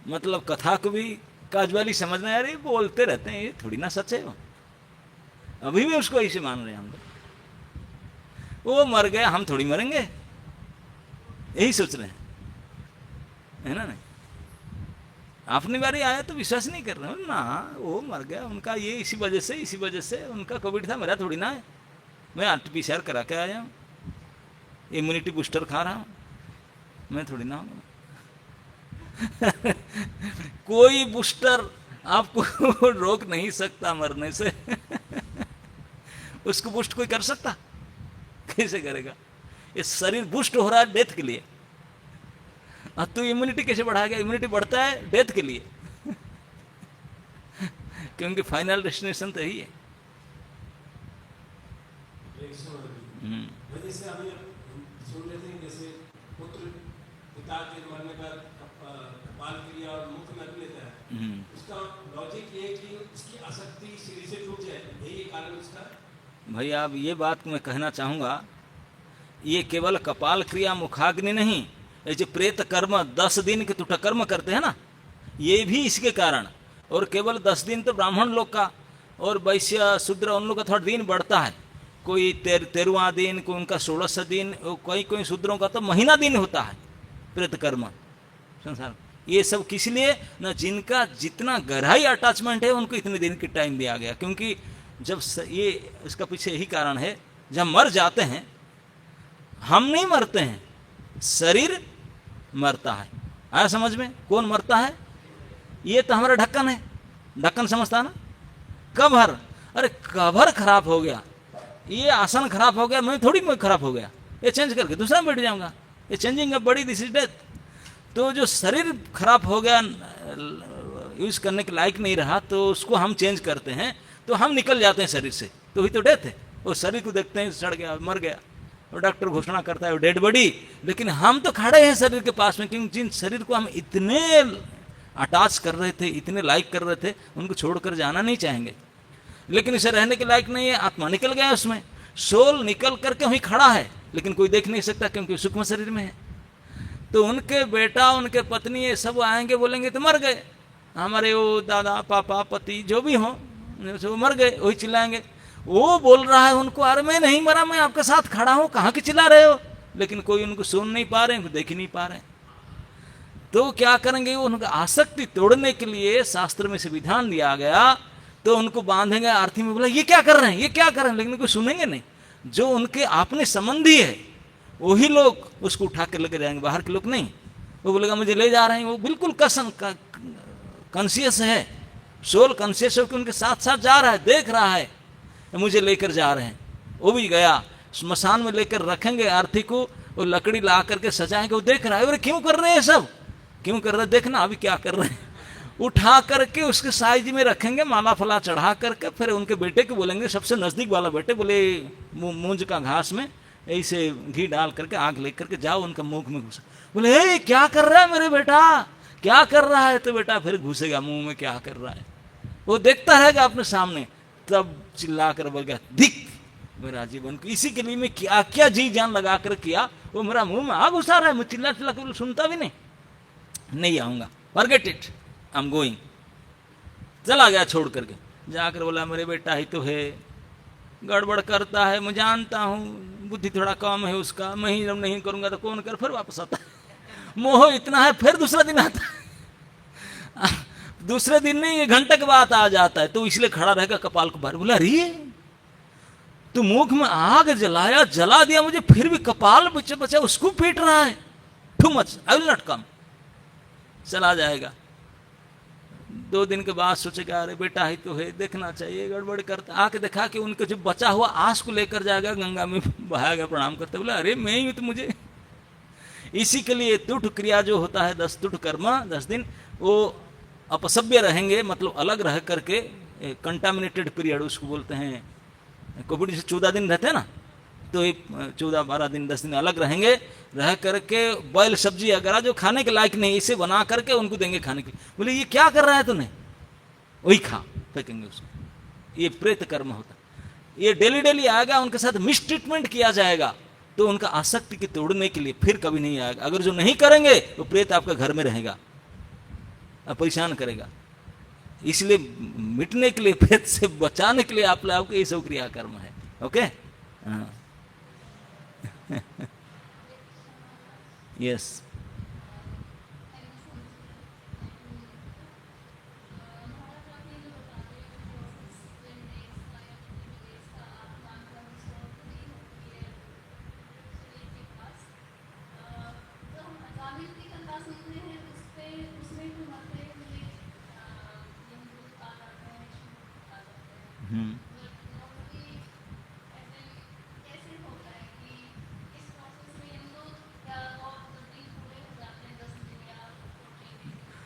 A: मतलब कथा को भी काजुअली समझना, यार ये बोलते रहते हैं, ये थोड़ी ना सच है। वो अभी भी उसको ऐसे मान रहे हैं हम लोग। वो मर गया, हम थोड़ी मरेंगे, यही सोच रहे हैं, है ना? नहीं, अपनी बारी आया तो विश्वास नहीं कर रहे हो ना, वो मर गया, उनका ये इसी वजह से उनका कोविड था, मेरा थोड़ी ना है। मैं आरटीपीसीआर करा के आया हूँ, इम्यूनिटी बूस्टर खा रहा हूँ, मैं थोड़ी ना हूँ। कोई बूस्टर आपको रोक नहीं सकता मरने से। उसको बूस्ट कोई कर सकता? कैसे करेगा? ये शरीर बूस्ट हो रहा है डेथ के लिए, अब तो इम्यूनिटी कैसे बढ़ाएगा? इम्यूनिटी बढ़ता है डेथ के लिए। क्योंकि फाइनल डेस्टिनेशन तो यही है।
B: जैसे अभी सुन लेते हैं, जैसे पुत्र पिता के मरने का कपाल क्रिया और मुख में रख लेता है, उसका लॉजिक ये कि उसकी आसक्ति शरीर से टूट जाए, यही कारण उसका।
A: भाई आप ये बात मैं कहना चाहूँगा, ये केवल कपाल क्रिया मुखाग्नि नहीं, ये जो प्रेत कर्म 10 दिन के तुठ कर्म करते हैं ना, ये भी इसके कारण। और केवल 10 दिन तो ब्राह्मण लोग का और वैश्य शूद्र उन लोग का थोड़ा दिन बढ़ता है, कोई 13वां दिन, कोई उनका 16 दिन, कोई शूद्रों का तो महीना दिन होता है प्रेत कर्म संसार। ये सब किस लिए ना, जिनका जितना गहराई अटैचमेंट है उनको इतने दिन की टाइम दिया गया। क्योंकि जब ये इसका पीछे यही कारण है, जब मर जाते हैं, हम नहीं मरते हैं, शरीर मरता है। आया समझ में? कौन मरता है? ये तो हमारा ढक्कन है, ढक्कन समझता ना, कवर। अरे कवर खराब हो गया, ये आसन खराब हो गया, मैं थोड़ी मैं खराब हो गया, ये चेंज करके दूसरा बैठ जाऊंगा, ये changing a body, this is death. तो जो शरीर खराब हो गया, यूज करने के लायक नहीं रहा, तो उसको हम चेंज करते हैं, तो हम निकल जाते हैं शरीर से, तो वही तो डेथ है। और शरीर को देखते हैं सड़ गया, मर गया, और डॉक्टर घोषणा करता है डेड बॉडी। लेकिन हम तो खड़े हैं शरीर के पास में, क्योंकि जिन शरीर को हम इतने अटैच कर रहे थे, इतने लाइक कर रहे थे, उनको छोड़कर जाना नहीं चाहेंगे। लेकिन इसे रहने के लायक नहीं है, आत्मा निकल गया उसमें, सोल निकल करके वहीं खड़ा है, लेकिन कोई देख नहीं सकता क्योंकि सूक्ष्म शरीर में है। तो उनके बेटा, उनके पत्नी, ये सब आएंगे, बोलेंगे तो मर गए हमारे वो दादा पापा पति जो भी हों, वो मर गए, वही चिल्लाएंगे। वो बोल रहा है उनको, अरे मैं नहीं मरा, मैं आपके साथ खड़ा हूँ, कहाँ के चिल्ला रहे हो? लेकिन कोई उनको सुन नहीं पा रहे, उनको देख ही नहीं पा रहे। तो क्या करेंगे? उनका आसक्ति तोड़ने के लिए शास्त्र में से विधान दिया गया, तो उनको बांधेंगे आरती में। बोला ये क्या कर रहे हैं, ये क्या कर रहे हैं? लेकिन कोई सुनेंगे नहीं। जो उनके अपने संबंधी है वही लोग उसको उठा कर लेके जाएंगे, बाहर के लोग नहीं। वो बोलेगा मुझे ले जा रहे हैं, वो बिल्कुल कॉन्शियस है, सोल कॉन्शियस होकर उनके साथ साथ जा रहा है, देख रहा है मुझे लेकर जा रहे हैं। वो भी गया, स्मशान में लेकर रखेंगे आरती को, वो लकड़ी ला करके सजाएंगे, वो देख रहा है, अरे क्यों कर रहे हैं सब, क्यों कर रहे हैं, देखना अभी क्या कर रहे हैं। उठा करके उसके साइज में रखेंगे, माला फला चढ़ा करके, फिर उनके बेटे को बोलेंगे, सबसे नजदीक वाला बेटे, बोले मूंज का घास में ऐसे घी डाल करके आग लेकर के जाओ उनका मुंह में घुसा। बोले ए क्या कर रहा है मेरे बेटा, क्या कर रहा है? तो बेटा फिर घुसेगा मुंह में, क्या कर रहा है वो देखता रहेगा अपने सामने, तब चिल्ला कर बोल गया दिख मेरा जीवन को इसी के लिए मैं क्या क्या जी जान लगा कर किया, वो मेरा मुंह में आग घुसा रहा है, मैं चिल्ला चिल्ला कर सुनता भी नहीं आऊंगा, forget it, I am going. चला गया छोड़ करके, जाकर बोला मेरे बेटा ही तो है, गड़बड़ करता है, मैं जानता हूँ, बुद्धि थोड़ा कम है उसका, मैं ही जब नहीं करूंगा तो कौन कर, फिर वापस आता है। मोह इतना है, फिर दूसरा दिन आता है, दूसरे दिन नहीं, 1 घंटे के बाद आ जाता है, तो इसलिए खड़ा रहेगा कपाल को बाहर, बोला अरे तू मुख में आग जलाया, जला दिया मुझे, फिर भी कपाल बच्चे बच्चा उसको पीट रहा है, too much, I will not come. चला जाएगा। 2 दिन के बाद सोचेगा अरे बेटा ही तो है, देखना चाहिए, गड़बड़ करता, आके देखा कि उनका जो बचा हुआ आंस को लेकर जाएगा, गंगा में बहाएगा प्रणाम करते, बोला अरे मैं ही तो मुझे। इसी के लिए तुठ क्रिया जो होता है, 10 तुठ कर्म 10 दिन, वो अपसभ्य रहेंगे, मतलब अलग रह करके, कंटामिनेटेड पीरियड उसको बोलते हैं। कोविड से 14 दिन रहते हैं ना, तो 14-12 दिन 10 दिन अलग रहेंगे, रह करके बॉयल सब्जी अगर जो खाने के लायक नहीं, इसे बना करके उनको देंगे खाने के लिए। बोले ये क्या कर रहा है तूने, वही खा, फेंकेंगे उसको। ये प्रेत कर्म होता है, ये डेली डेली आएगा, उनके साथ मिस ट्रीटमेंट किया जाएगा, तो उनका आसक्ति के तोड़ने के लिए फिर कभी नहीं आएगा। अगर जो नहीं करेंगे वो प्रेत आपका घर में रहेगा, परेशान करेगा। इसलिए मिटने के लिए, प्रेत से बचाने के लिए आपको ये सब क्रियाकर्म है। ओके, हाँ, यस।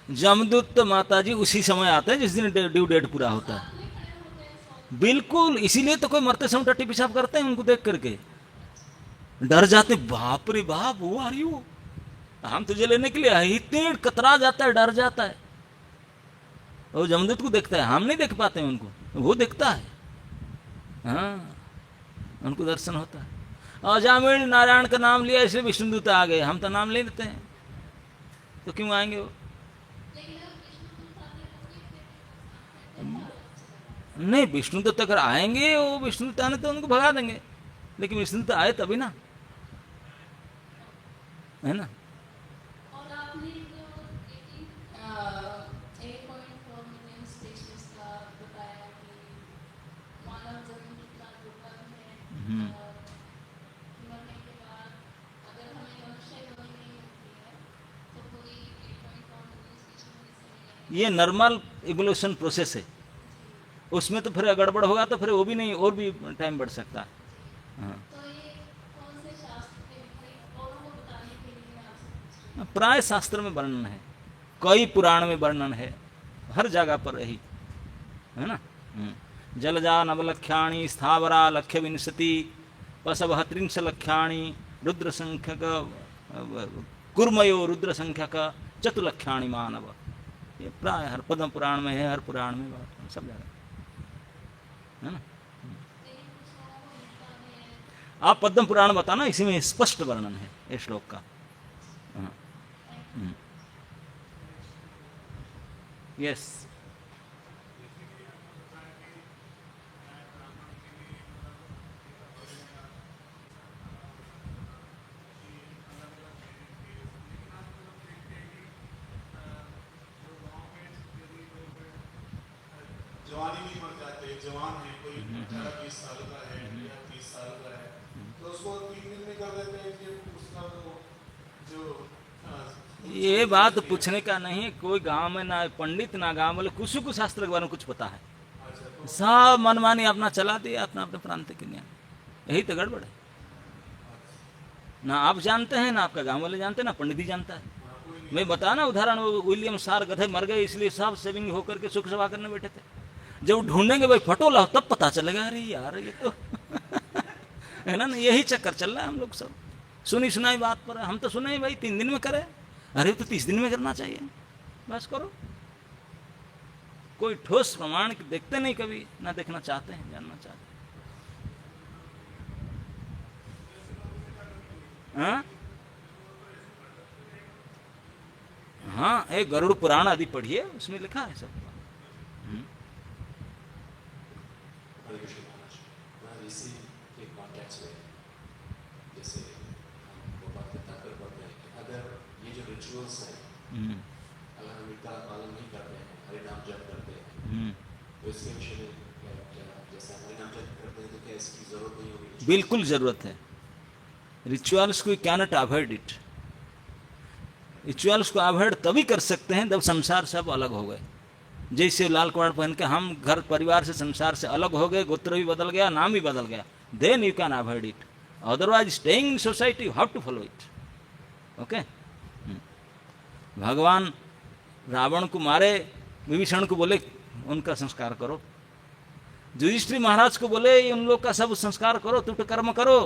A: जमदूत तो माता जी उसी समय आते हैं जिस दिन ड्यू डेट पूरा होता है। बिल्कुल, इसीलिए तो कोई मरते समय टट्टी पेशाब करते हैं, उनको देख करके डर जाते, बाप रे बाप, वो आ रही हो, हम तुझे लेने के लिए आए, इतने कतरा जाता है, डर जाता है। वो जमदूत को देखता है, हम नहीं देख पाते हैं उनको, वो देखता है, हाँ, उनको दर्शन होता है। अजामिल नारायण का नाम लिया इसलिए विष्णुदूत आ गए, हम तो नाम ले लेते हैं, तो क्यों आएंगे वो? नहीं, विष्णुदत्त अगर आएंगे, वो विष्णुदत्त आने तो उनको भगा देंगे, लेकिन विष्णुदत्त आए तभी ना, है ना।
C: और आपने जो 8.4 मिलियन स्पीशीज का बताया कि मानव जन्म कितना दुर्लभ है, मरने के बाद अगर हमें मनुष्य जन्म नहीं मिलती है तो पूरी 8.4 मिलियन स्पीशीज
A: ये नॉर्मल इवोल्यूशन प्रोसेस है, उसमें तो फिर गड़बड़ होगा तो फिर वो भी नहीं, और भी टाइम बढ़ सकता है। हाँ,
C: तो ये कौन से शास्त्र के औरों को बताने के लिए आपसे?
A: प्राय शास्त्र में वर्णन है, कई पुराण में वर्णन है, हर जगह पर यही है ना। जलजा नवलख्याणी स्थावरा लक्ष्य विंशति पशव 30 लख्याणी रुद्र संख्यक कुर्मयो रुद्र संख्यक चतुलख्याणी मानव। ये प्राय हर पद्म पुराण में है, हर पुराण में, सब जगह है ना। आप पद्म पुराण बताना, इसी में स्पष्ट वर्णन है ये श्लोक का। यस,
B: जवानी में मर जाते हैं, जवान है, कोई 18-20 साल का है या 30 साल का है, तो उसको 3 दिन में कर देते हैं कि उसका जो
A: ये बात पूछने का नहीं है। कोई गांव में ना पंडित ना गांव वाले किसी को शास्त्र के बारे में कुछ पता है, सब मनमानी अपना चला दिया, अपना अपने प्रांत के नियम, यही तो गड़बड़ है। ना आप जानते हैं, ना आपका गांव वाले जानते हैं, ना पंडित ही जानता है। मैं बता ना उदाहरण, वो विलियम सार गधे मर गए इसलिए सब सेविंग होकर के सुख सभा करने बैठे थे। जब ढूंढेंगे भाई फटो लाओ तब पता चलेगा अरे यार ये तो है ना, यही चक्कर चल रहा है हम लोग सब सुनी सुनाई बात पर। हम तो सुने ही भाई 3 दिन में करे, अरे तो 30 दिन में करना चाहिए, बस करो। कोई ठोस प्रमाण देखते नहीं कभी, ना देखना चाहते हैं, जानना चाहते हैं। हाँ हाँ, एक गरुड़ पुराण आदि पढ़िए, उसमें लिखा है सब।
D: हरे कृष्ण महाराज, महाराज इसी के कॉन्टेक्स्ट में जैसे हम गोपाल कथा कर पढ़ते हैं कि अगर ये जो रिचुअल्स हैं अगर हम इनका पालन नहीं करते हैं, हरे नाम जप करते हैं, तो इसके विषय में जैसे हरे नाम जप करते हैं तो क्या इसकी जरूरत नहीं होगी?
A: बिल्कुल जरूरत है। रिचुअल्स को कैनट अवॉइड इट। रिचुअल्स को अवॉइड तभी कर सकते हैं जब संसार से अब अलग हो गए। जैसे लाल कपड़ा पहन के हम घर परिवार से संसार से अलग हो गए, गोत्र भी बदल गया, नाम भी बदल गया, then you can avoid it. Otherwise staying in society you have to follow it. Okay. भगवान रावण को मारे, विभीषण को बोले उनका संस्कार करो, युधिष्ठिर महाराज को बोले उन लोग का सब संस्कार करो, तुम कर्म करो,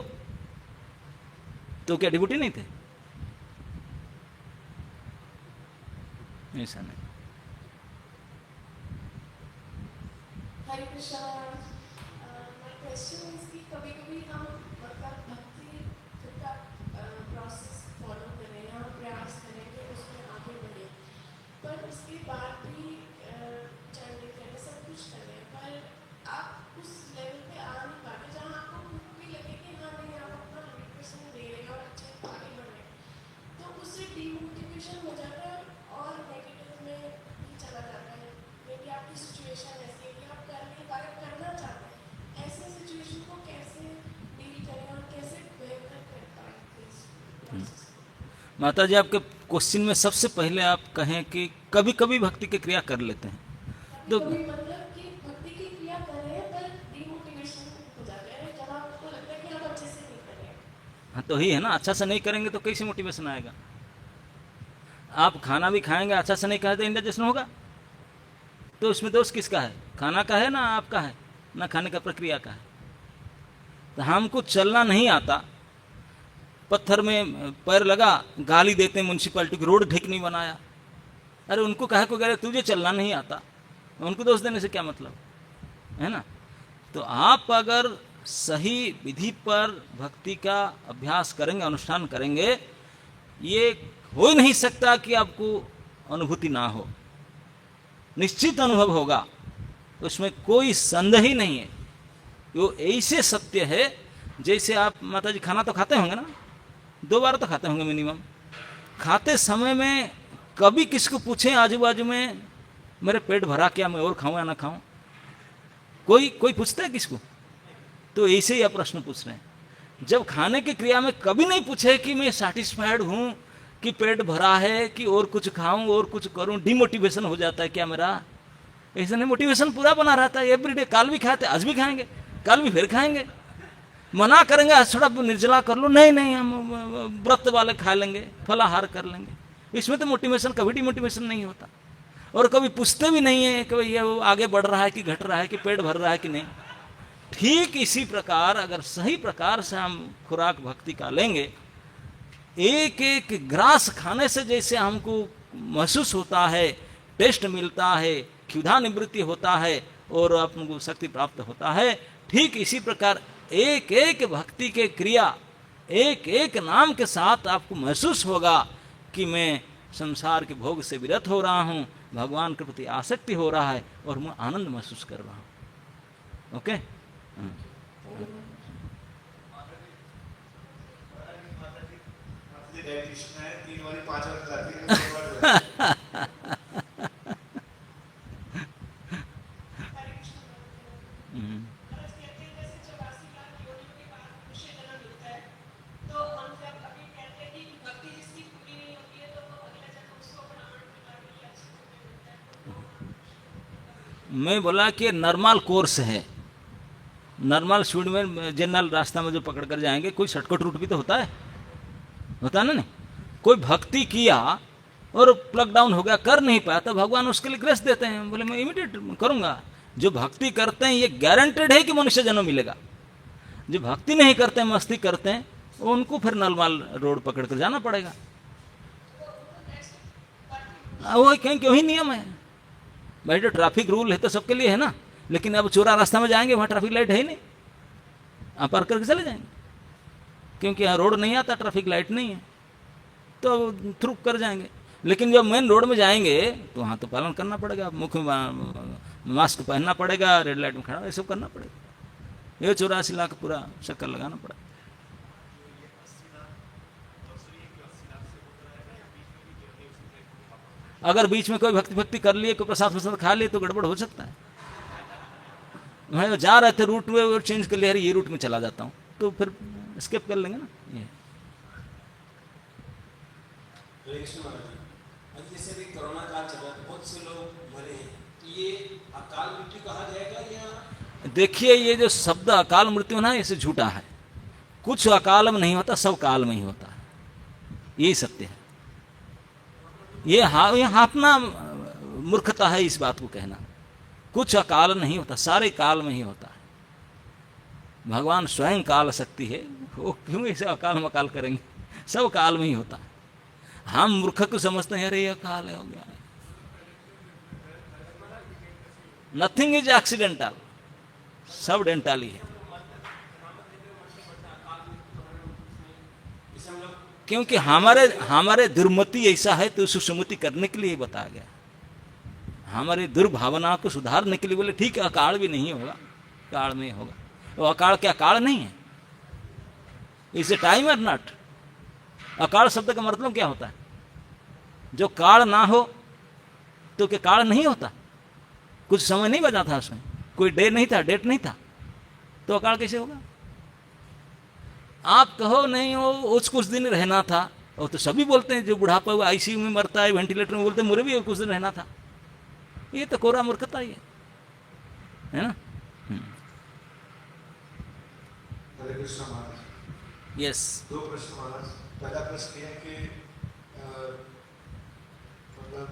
A: तो क्या डिबूटी नहीं थे? ऐसा नहीं।
E: हरे कृष्णा महाराज, माय क्वेश्चन इज कि कभी-कभी हम मतलब भक्ति का प्रोसेस फॉलो करें या प्रयास करें कि उसमें आगे बढ़े, पर उसके बाद भी चैंटिंग करें, सब कुछ करें, पर आप उस लेवल पे आ नहीं पाते जहाँ आपको खुद भी लगे कि हाँ नहीं आप अपना 100% दे रहे हैं और अच्छे आगे बढ़ रहे हैं, तो उससे डिमोटिवेशन हो जाता है और नेगेटिव में ही चला जाता है। मे बी आपकी सिचुएशन ऐसी है कि आप कर नहीं पा रहे, करना चाहते हैं, ऐसे सिचुएशन को कैसे डील करें और कैसे बेहतर कर पाएं प्लीज?
A: माता जी, आपके क्वेश्चन में सबसे पहले आप कहें कि कभी कभी भक्ति की क्रिया कर लेते हैं, तो
E: कभी मतलब कि भक्ति की क्रिया कर रहे हैं पर डिमोटिवेशन हो जाता है जब आपको लगता है कि आप अच्छे से नहीं कर रहे हैं।
A: हाँ तो ही है ना, अच्छा से नहीं करेंगे तो कैसे मोटिवेशन आएगा? आप खाना भी खाएंगे, अच्छा से नहीं खाए तो इंडाइजेशन होगा, तो उसमें दोष किसका है? खाना का है ना आपका है ना, खाने का प्रक्रिया का है। तो हमको चलना नहीं आता, पत्थर में पैर लगा, गाली देते हैं म्यूनसिपैलिटी की, रोड ठीक नहीं बनाया, अरे उनको कहे को कह रहे तुझे चलना नहीं आता, उनको दोष देने से क्या मतलब है ना। तो आप अगर सही विधि पर भक्ति का अभ्यास करेंगे, अनुष्ठान करेंगे, ये हो ही नहीं सकता कि आपको अनुभूति ना हो, निश्चित अनुभव होगा, उसमें कोई संदेह ही नहीं है। वो ऐसे सत्य है जैसे आप माता जी खाना तो खाते होंगे ना, 2 बार तो खाते होंगे मिनिमम। खाते समय में कभी किसको पूछें आजू बाजू में मेरे पेट भरा क्या, मैं और खाऊं या ना खाऊं? कोई पूछता है किसको? तो ऐसे ही आप प्रश्न पूछ रहे हैं। जब खाने की क्रिया में कभी नहीं पूछे कि मैं सेटिस्फाइड हूं, कि पेट भरा है, कि और कुछ खाऊं और कुछ करूं, डिमोटिवेशन हो जाता है क्या मेरा? ऐसा नहीं, मोटिवेशन पूरा बना रहता है एवरीडे। कल भी खाते, आज भी खाएंगे, कल भी फिर खाएंगे। मना करेंगे आज थोड़ा निर्जला कर लो, नहीं हम व्रत वाले खा लेंगे, फलाहार कर लेंगे। इसमें तो मोटिवेशन, कभी डिमोटिवेशन नहीं होता। और कभी पूछते भी नहीं है कि ये वो आगे बढ़ रहा है कि घट रहा है, कि पेट भर रहा है कि नहीं। ठीक इसी प्रकार अगर सही प्रकार से हम खुराक भक्ति का लेंगे, एक एक ग्रास खाने से जैसे हमको महसूस होता है, टेस्ट मिलता है, क्षुधा निवृत्ति होता है और आपको शक्ति प्राप्त होता है, ठीक इसी प्रकार एक एक भक्ति के क्रिया, एक एक नाम के साथ आपको महसूस होगा कि मैं संसार के भोग से विरत हो रहा हूँ, भगवान के प्रति आसक्ति हो रहा है और मैं आनंद महसूस कर रहा हूँ। ओके।
B: कृष्ण है 3 बारी 5 बार जाती है।
A: मैं बोला कि नॉर्मल कोर्स है, नॉर्मल स्पीड में जनरल रास्ता में जो पकड़ कर जाएंगे, कोई शॉर्टकट रूट भी तो होता है ना नहीं। कोई भक्ति किया और प्लग डाउन हो गया, कर नहीं पाया, तो भगवान उसके लिए ग्रेस देते हैं, बोले मैं इमीडिएट करूंगा। जो भक्ति करते हैं ये गारंटेड है कि मनुष्य जन्म मिलेगा। जो भक्ति नहीं करते हैं, मस्ती करते हैं, उनको फिर नलमाल रोड पकड़ कर जाना पड़ेगा। वो कहीं क्यों ही नियम है भाई, जो ट्रैफिक रूल है तो सबके लिए है ना, लेकिन अब चौरा रास्ता में जाएंगे, वहाँ ट्रैफिक लाइट है ही नहीं, आप पार करके चले जाएंगे, क्योंकि यहाँ रोड नहीं आता, ट्रैफिक लाइट नहीं है, तो थ्रू कर जाएंगे। लेकिन जब मेन रोड में जाएंगे तो वहाँ तो पालन करना पड़ेगा, मुख में मास्क पहनना पड़ेगा, रेड लाइट में खड़ा, ये सब करना पड़ेगा। ये 84 लाख पूरा चक्कर लगाना पड़ा। अगर बीच में कोई भक्ति कर लिए, कोई प्रसाद खा लिए तो गड़बड़ हो सकता है। मैं जा रहे थे रूट में चेंज कर लिया, ये रूट में चला जाता हूँ, तो फिर स्किप कर लेंगे ना। ये
D: जैसे भी कोरोना काल चला, बहुत से लोग मरे हैं, तो ये अकाल मृत्यु कहा जाएगा या?
A: देखिए, ये जो शब्द अकाल मृत्यु ना, इसे झूठा है। कुछ अकाल में नहीं होता, सब काल में ही होता है, यही सत्य है। ये अपना मूर्खता है इस बात को कहना। कुछ अकाल नहीं होता, सारे काल में ही होता है। भगवान स्वयं काल शक्ति है, वो क्यों ऐसे अकाल मकाल करेंगे, सब काल में ही होता है। हम मूर्ख को समझते हैं, अरे ये काल हो गया। नथिंग इज एक्सीडेंटल, सब डेंटल ही है। क्योंकि हमारे दुर्मति ऐसा है, तो सुसुमति करने के लिए बताया गया। हमारी दुर्भावना को सुधारने के लिए बोले ठीक है, अकाल भी नहीं होगा, काल में होगा। वो अकाल क्या काल नहीं है? इज ए टाइम और नॉट। अकाल शब्द का मतलब क्या होता है? जो काल ना हो तो क्या काल नहीं होता? कुछ समय नहीं बचा था उसमें, कोई डे नहीं था, डेट नहीं था, तो अकाल कैसे होगा? आप कहो नहीं वो कुछ दिन रहना था, वो तो सभी बोलते हैं, जो बुढ़ापा हुआ आईसीयू में मरता है, वेंटिलेटर में, बोलते हैं मुझे भी कुछ दिन रहना था। ये तो कोरा मूर्खता ही है ना।
B: हरे कृष्ण महाराज।
A: यस।
B: 2 प्रश्न महाराज। पहला प्रश्न यह है कि मतलब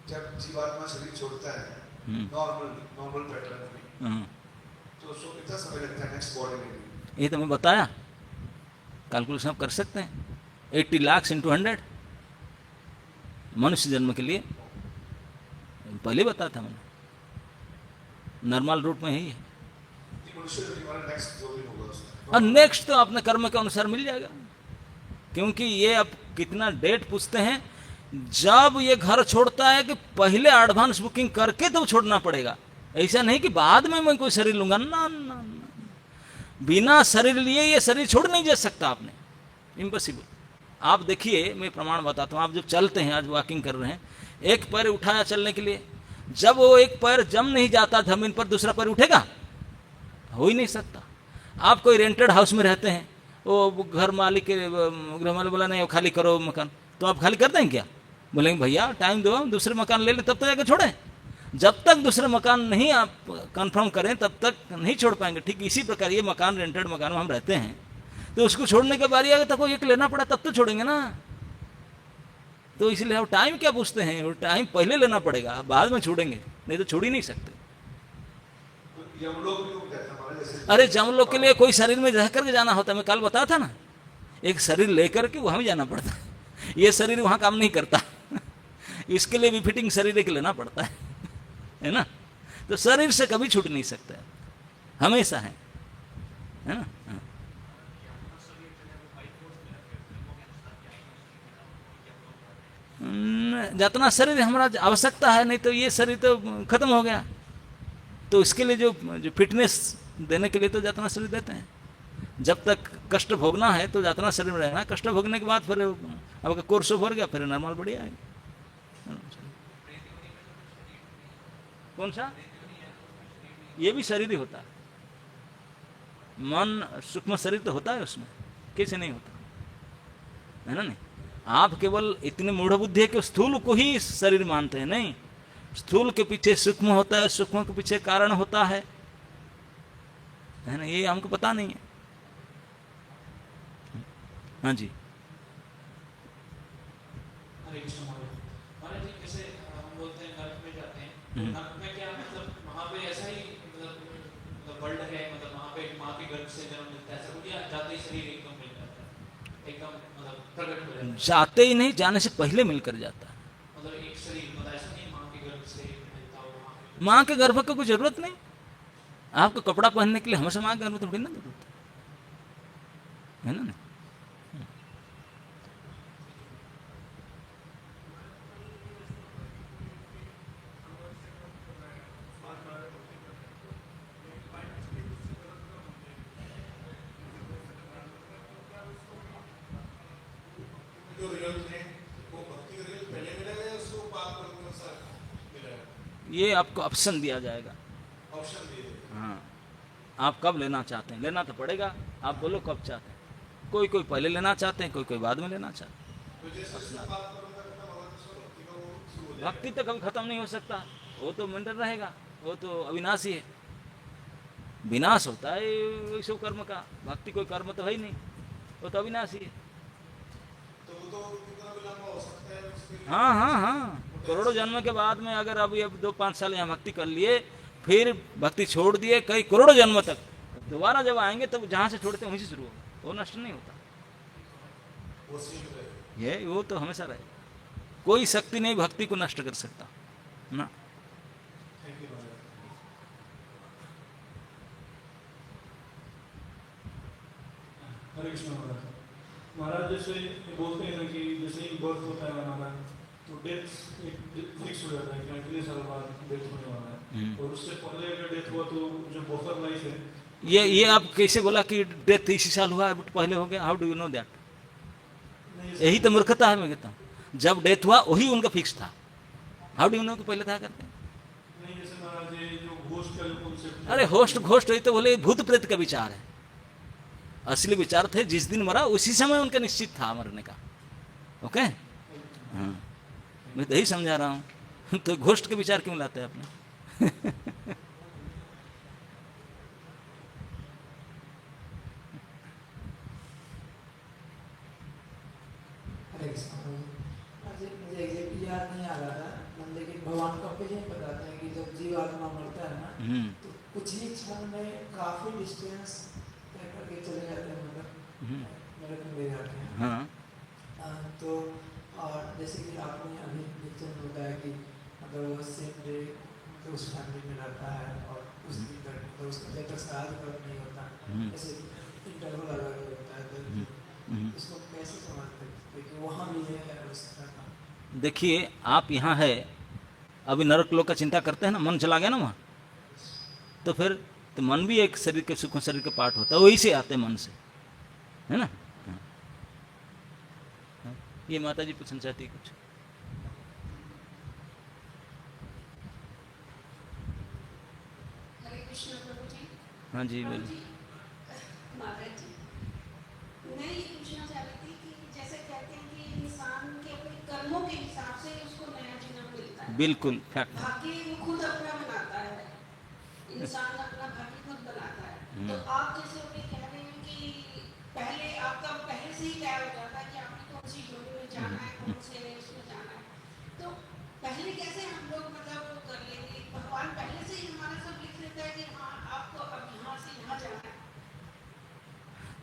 B: जब जीवात्मा शरीर छोड़ता है नॉर्मल पैटर्न में, तो उसको कितना समय लगता है नेक्स्ट बॉडी में?
A: ये तो मैं बताया, कैलकुलेशन आप कर सकते हैं। 80 लाख इंटू 100 मनुष्य जन्म के लिए, पहले बताया था मैंने। नॉर्मल रूट में ही है, और नेक्स्ट तो अपने कर्म के अनुसार मिल जाएगा। क्योंकि ये अब कितना डेट पूछते हैं, जब ये घर छोड़ता है कि पहले एडवांस बुकिंग करके तो छोड़ना पड़ेगा। ऐसा नहीं कि बाद में मैं कोई शरीर लूंगा, ना ना ना, बिना शरीर लिए ये शरीर छोड़ नहीं जा सकता आपने, इम्पॉसिबल। आप देखिए, मैं प्रमाण बताता हूँ। आप जब चलते हैं, आज वॉकिंग कर रहे हैं, एक पैर उठाया चलने के लिए, जब वो एक पैर जम नहीं जाता जमीन पर, दूसरा पैर उठेगा? हो ही नहीं सकता। आप कोई रेंटेड हाउस में रहते हैं, वो घर मालिक के गृह मालिक बोला नहीं वो खाली करो मकान, तो आप खाली करते हैं क्या? बोलेंगे भैया टाइम दो, दूसरे मकान ले ले, तब तक जाकर छोड़ें। जब तक दूसरे मकान नहीं आप कंफर्म करें तब तक नहीं छोड़ पाएंगे। ठीक इसी प्रकार ये मकान, रेंटेड मकान में हम रहते हैं, तो उसको छोड़ने के बारी अगर तक एक लेना पड़ा तब तो छोड़ेंगे ना। तो इसलिए हम टाइम क्या पूछते हैं, वो टाइम पहले लेना पड़ेगा, बाद में छोड़ेंगे, नहीं तो छोड़ ही नहीं सकते। अरे जमलोक के लिए कोई शरीर में रह करके जाना होता है, मैं कल बताया था ना, एक शरीर लेकर के वहां भी जाना पड़ता है। ये शरीर वहां काम नहीं करता, इसके लिए भी फिटिंग शरीर एक लेना पड़ता है ना। तो शरीर से कभी छूट नहीं सकता, हमेशा है ना। जितना शरीर हमारा आवश्यकता है, नहीं तो ये शरीर तो खत्म हो गया। तो इसके लिए जो फिटनेस देने के लिए तो जितना शरीर देते हैं। जब तक कष्ट भोगना है तो जितना शरीर में रहना, कष्ट भोगने के बाद फिर आपका कोर्स भर गया, फिर नॉर्मल बढ़िया है। कौन सा? ये भी शरीर ही होता है। मन सूक्ष्म शरीर तो होता है उसमें, कैसे नहीं होता है ना। नहीं, आप केवल इतने मूढ़ बुद्धि है कि स्थूल को ही शरीर मानते हैं। नहीं, स्थूल के पीछे सूक्ष्म होता है, सूक्ष्म के पीछे कारण होता है ना। ये हमको पता नहीं है। हाँ जी,
F: हरे कृष्ण महाराज जी, जैसे हम बोलते हैं नरक में जाते हैं, तो नरक में क्या मतलब वहाँ पे ऐसा ही मतलब वर्ल्ड है, मतलब वहाँ पे माँ के गर्भ से जन्म मिलता है, ऐसा कुछ, या जाते ही शरीर एकदम मिल जाता है, एकदम मतलब प्रकट हो जाता है?
A: जाते ही नहीं, जाने से पहले मिलकर जाता है।
F: मतलब एक शरीर, मतलब ऐसा नहीं माँ के गर्भ से मिलता हो वहाँ पे?
A: माँ के गर्भ की कोई जरूरत नहीं। आपको कपड़ा पहनने के लिए हमेशा माँ के गर्भ थोड़ी ना जरूरत है ना।
B: जो रियल थे वो भक्ति के रियल पहले मिलेगा या उसको पाप कर्म के अनुसार मिलेगा?
A: ये आपको ऑप्शन दिया जाएगा।
B: ऑप्शन दिए थे।
A: हाँ, आप कब लेना चाहते हैं, लेना तो पड़ेगा, आप बोलो कब चाहते हैं। कोई कोई पहले लेना चाहते हैं, कोई कोई बाद में लेना चाहते हैं।
B: तो जैसे उसका पाप कर्म का खत्म होगा तो उसका भक्ति का वो शुरू हो जाएगा।
A: भक्ति तो कभी खत्म नहीं हो सकता, वो तो मेंटेन रहेगा, वो तो अविनाशी है। विनाश होता है वैसे कर्म का, भक्ति कोई कर्म तो है ही नहीं, वो तो अविनाशी है।
B: तो वो तो कितना भी लंबा हो सकता है उसके लिए।
A: हाँ हाँ हाँ, करोड़ों जन्म के बाद में अगर अभी अब 2-5 साल यहाँ भक्ति कर लिए, फिर भक्ति छोड़ दिए कई करोड़ों जन्म तक, दोबारा जब आएंगे तब जहाँ से छोड़ते हैं वहीं से शुरू होगा, वो नष्ट नहीं होता।
B: वो सीख रहे।
A: ये वो तो हमेशा रहे, कोई शक्ति नहीं भक्ति को नष्ट कर सकता ना।
B: थैंक यू महाराज।
G: हरे कृष्ण महाराज। महाराज जैसे बोलते हैं ना कि जैसे ही बर्थ होता है हमारा, तो डेथ फिक्स हो जाता है कि इतने साल बाद डेथ होने वाला है, और उससे पहले अगर डेथ हुआ तो जो बफर लाइफ है।
A: ये आप कैसे बोला कि डेथ इसी साल हुआ पहले हो गया, how do you know that? यही तो मूर्खता है, मैं कहता हूँ। जब डेथ हुआ वही उनका फिक्स था, हाउ डू यू नो कि पहले था करते?
G: नहीं, जैसे महाराज ये जो घोस्ट का जो कॉन्सेप्ट।
A: अरे होस्ट घोस्ट ये तो बोले भूत प्रेत का विचार है, असली विचार थे जिस दिन मरा उसी समय उनका निश्चित था मरने का। ओके, हाँ, मैं तो यही समझा रहा हूँ। तो घोस्ट के विचार क्यों लाते हैं आपने?
H: हरे कृष्ण। मुझे एग्जैक्टली याद नहीं आ रहा था, लेकिन भगवान का ऑपोजिट बताते हैं कि जब जीव आत्मा मरता है ना, तो कुछ ही क्षण में काफी डिस्टेंस तय करके चले जाते हैं, मतलब नरक में ले जाते हैं।
A: हाँ,
H: तो और जैसे कि आपने अभी लेक्चर में बताया कि मतलब वो सेम डे तो उस फैमिली में रहता है, और उस दिन तक तो उसका जब तक श्राद्ध कर्म नहीं होता, ऐसे इंटरवल अलग अलग होता है, तो इसको कैसे समझते हैं कि वहाँ भी है उस तरह का?
A: देखिए आप यहाँ है, अभी नरक लोक का चिंता करते हैं ना, मन चला गया ना वहाँ, तो फिर तो मन भी एक शरीर के सूक्ष्म शरीर का पार्ट होता है, वही से आते हैं मन से, है ना। हाँ। ये माता जी पूछना चाहती है कुछ।
E: हरे कृष्ण प्रभु जी।
A: हाँ जी
E: प्रभु
A: बोलिए।
E: जी, महाराज जी, मैं ये पूछना चाह रही थी कि जैसे कहते हैं कि इंसान के अपने कर्मों के हिसाब से उसको नया जन्म मिलता है।
A: बिल्कुल फैक्ट।
E: भाग्य वो खुद अपना बनाता है, इंसान अपना भाग्य खुद बनाता है। तो आप जैसे अभी कह रहे हैं कि पहले आपका पहले से ही तय हो जाता है कि आपने कौन सी जोड़ी में जाना है, कौन से रेस में जाना है, तो पहले कैसे हम लोग मतलब वो कर लेंगे? भगवान पहले से ही हमारा सब लिख लेता है कि हाँ आपको अब यहाँ से यहाँ जाना है।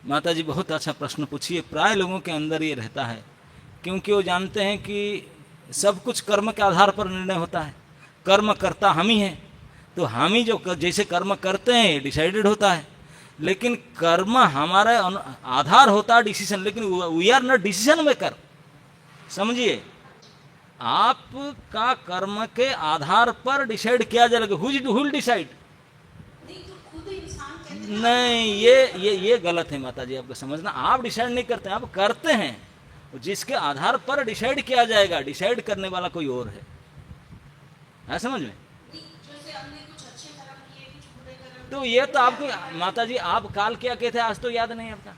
A: माता जी बहुत अच्छा प्रश्न पूछिए। प्राय लोगों के अंदर ये रहता है, क्योंकि वो जानते हैं कि सब कुछ कर्म के आधार पर निर्णय होता है, कर्म करता हम ही हैं, तो हम ही जो जैसे कर्म करते हैं डिसाइडेड होता है, लेकिन कर्म हमारा आधार होता है डिसीजन, लेकिन we are not decision maker. समझिए, आपका कर्म के आधार पर डिसाइड किया जाएगा, हु विल डिसाइड?
E: नहीं तो खुद इंसान कहते हैं
A: नहीं, ये गलत है माता जी, आपको समझना। आप डिसाइड नहीं करते हैं, आप करते हैं, जिसके आधार पर डिसाइड किया जाएगा, डिसाइड करने वाला कोई और है समझ में?
E: नहीं, जैसे हमने कुछ अच्छे कर्म किए, कुछ बुरे कर्म
A: तो ये तो आपको माता जी, आप काल क्या कहते हैं आज तो याद नहीं आपका,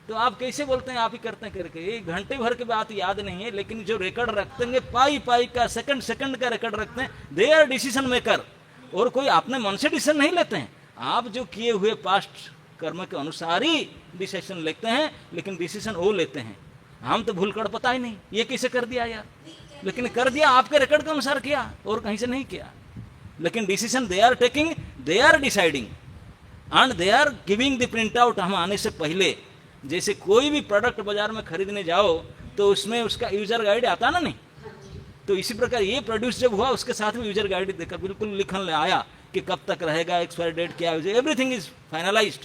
A: तो आप कैसे बोलते हैं आप ही करते हैं करके? एक घंटे भर की बात याद नहीं है, लेकिन जो रिकॉर्ड रखते हैं पाई पाई का, सेकंड सेकंड का रिकॉर्ड रखते हैं, दे आर डिसीजन मेकर। और कोई अपने मन से डिसीजन नहीं लेते हैं, आप जो किए हुए पास्ट कर्म के अनुसार ही डिसीजन लेते हैं, लेकिन डिसीजन वो लेते हैं। हम तो भूलकर पता ही नहीं ये कैसे कर दिया यार, लेकिन कर दिया आपके रिकॉर्ड के अनुसार किया और कहीं से नहीं किया। लेकिन decision they are taking, they are deciding and they are giving the print out. हम आने से पहले जैसे कोई भी प्रोडक्ट बाजार में खरीदने जाओ तो उसमें उसका यूजर गाइड आता ना नहीं, तो इसी प्रकार ये प्रोड्यूस जब हुआ उसके साथ में यूजर गाइड देकर बिल्कुल लिखन आया कि कब तक रहेगा, एक्सपायरी डेट क्या है, एवरीथिंग इज फाइनलाइज्ड।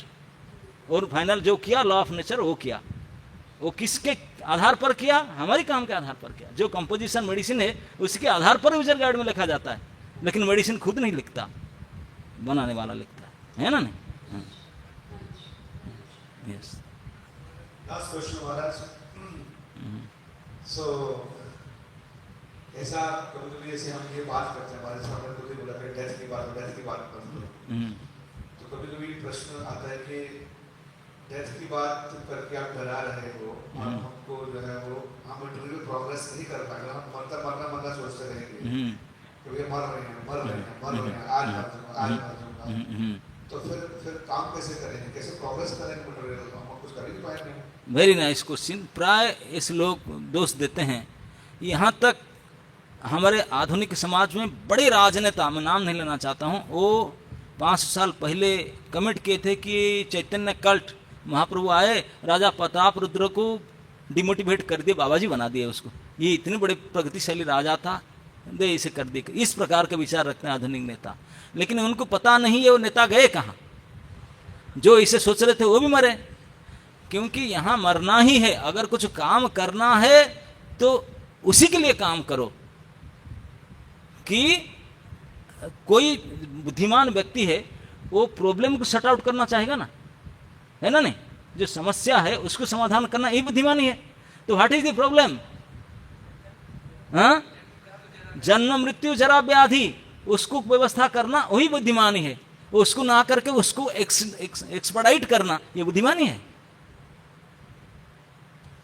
A: और फाइनल जो किया लॉ ऑफ नेचर वो किया, वो किसके आधार पर किया, हमारे काम के आधार पर किया। जो कंपोजिशन मेडिसिन है उसके आधार पर यूजर गाइड में लिखा जाता है, लेकिन मेडिसिन खुद नहीं लिखता, बनाने वाला लिखता है ना नहीं। यस
I: लास्ट क्वेश्चन महाराज। सो ऐसा कभी जैसे हम ये बात करते हैं, हमारे सामने तो बोला कि डेथ की बात करते हैं, तो कभी कभी प्रश्न आता है कि डेथ की बात करके आप डरा रहे हो, हमको जो है वो हम इंटरव्यू प्रोग्रेस नहीं कर पाएंगे, हम मरना सोचते रहेंगे क्योंकि मर रहे हैं आज मर जाऊंगा, तो फिर काम कैसे करेंगे, कैसे प्रोग्रेस करेंगे इंटरव्यू, हम कुछ कर ही नहीं पाएंगे।
A: Very nice question. प्राय इस लोग दोष देते हैं, यहाँ तक हमारे आधुनिक समाज में बड़े राजनेता, मैं नाम नहीं लेना चाहता हूँ, वो 500 साल पहले कमेंट किए थे कि चैतन्य कल्ट महाप्रभु आए, राजा प्रताप रुद्र को डिमोटिवेट कर दिए, बाबा जी बना दिए उसको, ये इतने बड़े प्रगतिशाली राजा था, दे इसे कर दिए। इस प्रकार के विचार रखते हैं आधुनिक नेता, लेकिन उनको पता नहीं है वो नेता गए कहाँ। जो इसे सोच रहे थे वो भी मरे, क्योंकि यहाँ मरना ही है। अगर कुछ काम करना है तो उसी के लिए काम करो कि कोई बुद्धिमान व्यक्ति है वो प्रॉब्लम को सॉर्ट आउट करना चाहेगा ना, है ना नहीं, जो समस्या है उसको समाधान करना यही बुद्धिमानी है। तो व्हाट इज द प्रॉब्लम? हाँ, जन्म मृत्यु जरा व्याधि, उसको व्यवस्था करना वही बुद्धिमानी है। उसको ना करके उसको एक्सपर्टाइट करना ये बुद्धिमानी है।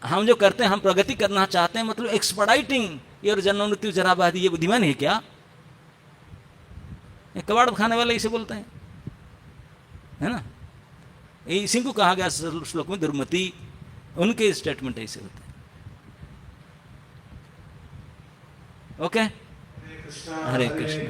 A: हम जो करते हैं, हम प्रगति करना चाहते हैं, मतलब एक्सपर्टाइटिंग ये जन्म मृत्यु जरा व्याधि, ये बुद्धिमानी है क्या? कबाड़ खाने वाले इसे बोलते हैं, है ना। इसी को कहा गया श्लोक में दुर्मति, उनके स्टेटमेंट ऐसे होते हैं। ओके, हरे कृष्ण।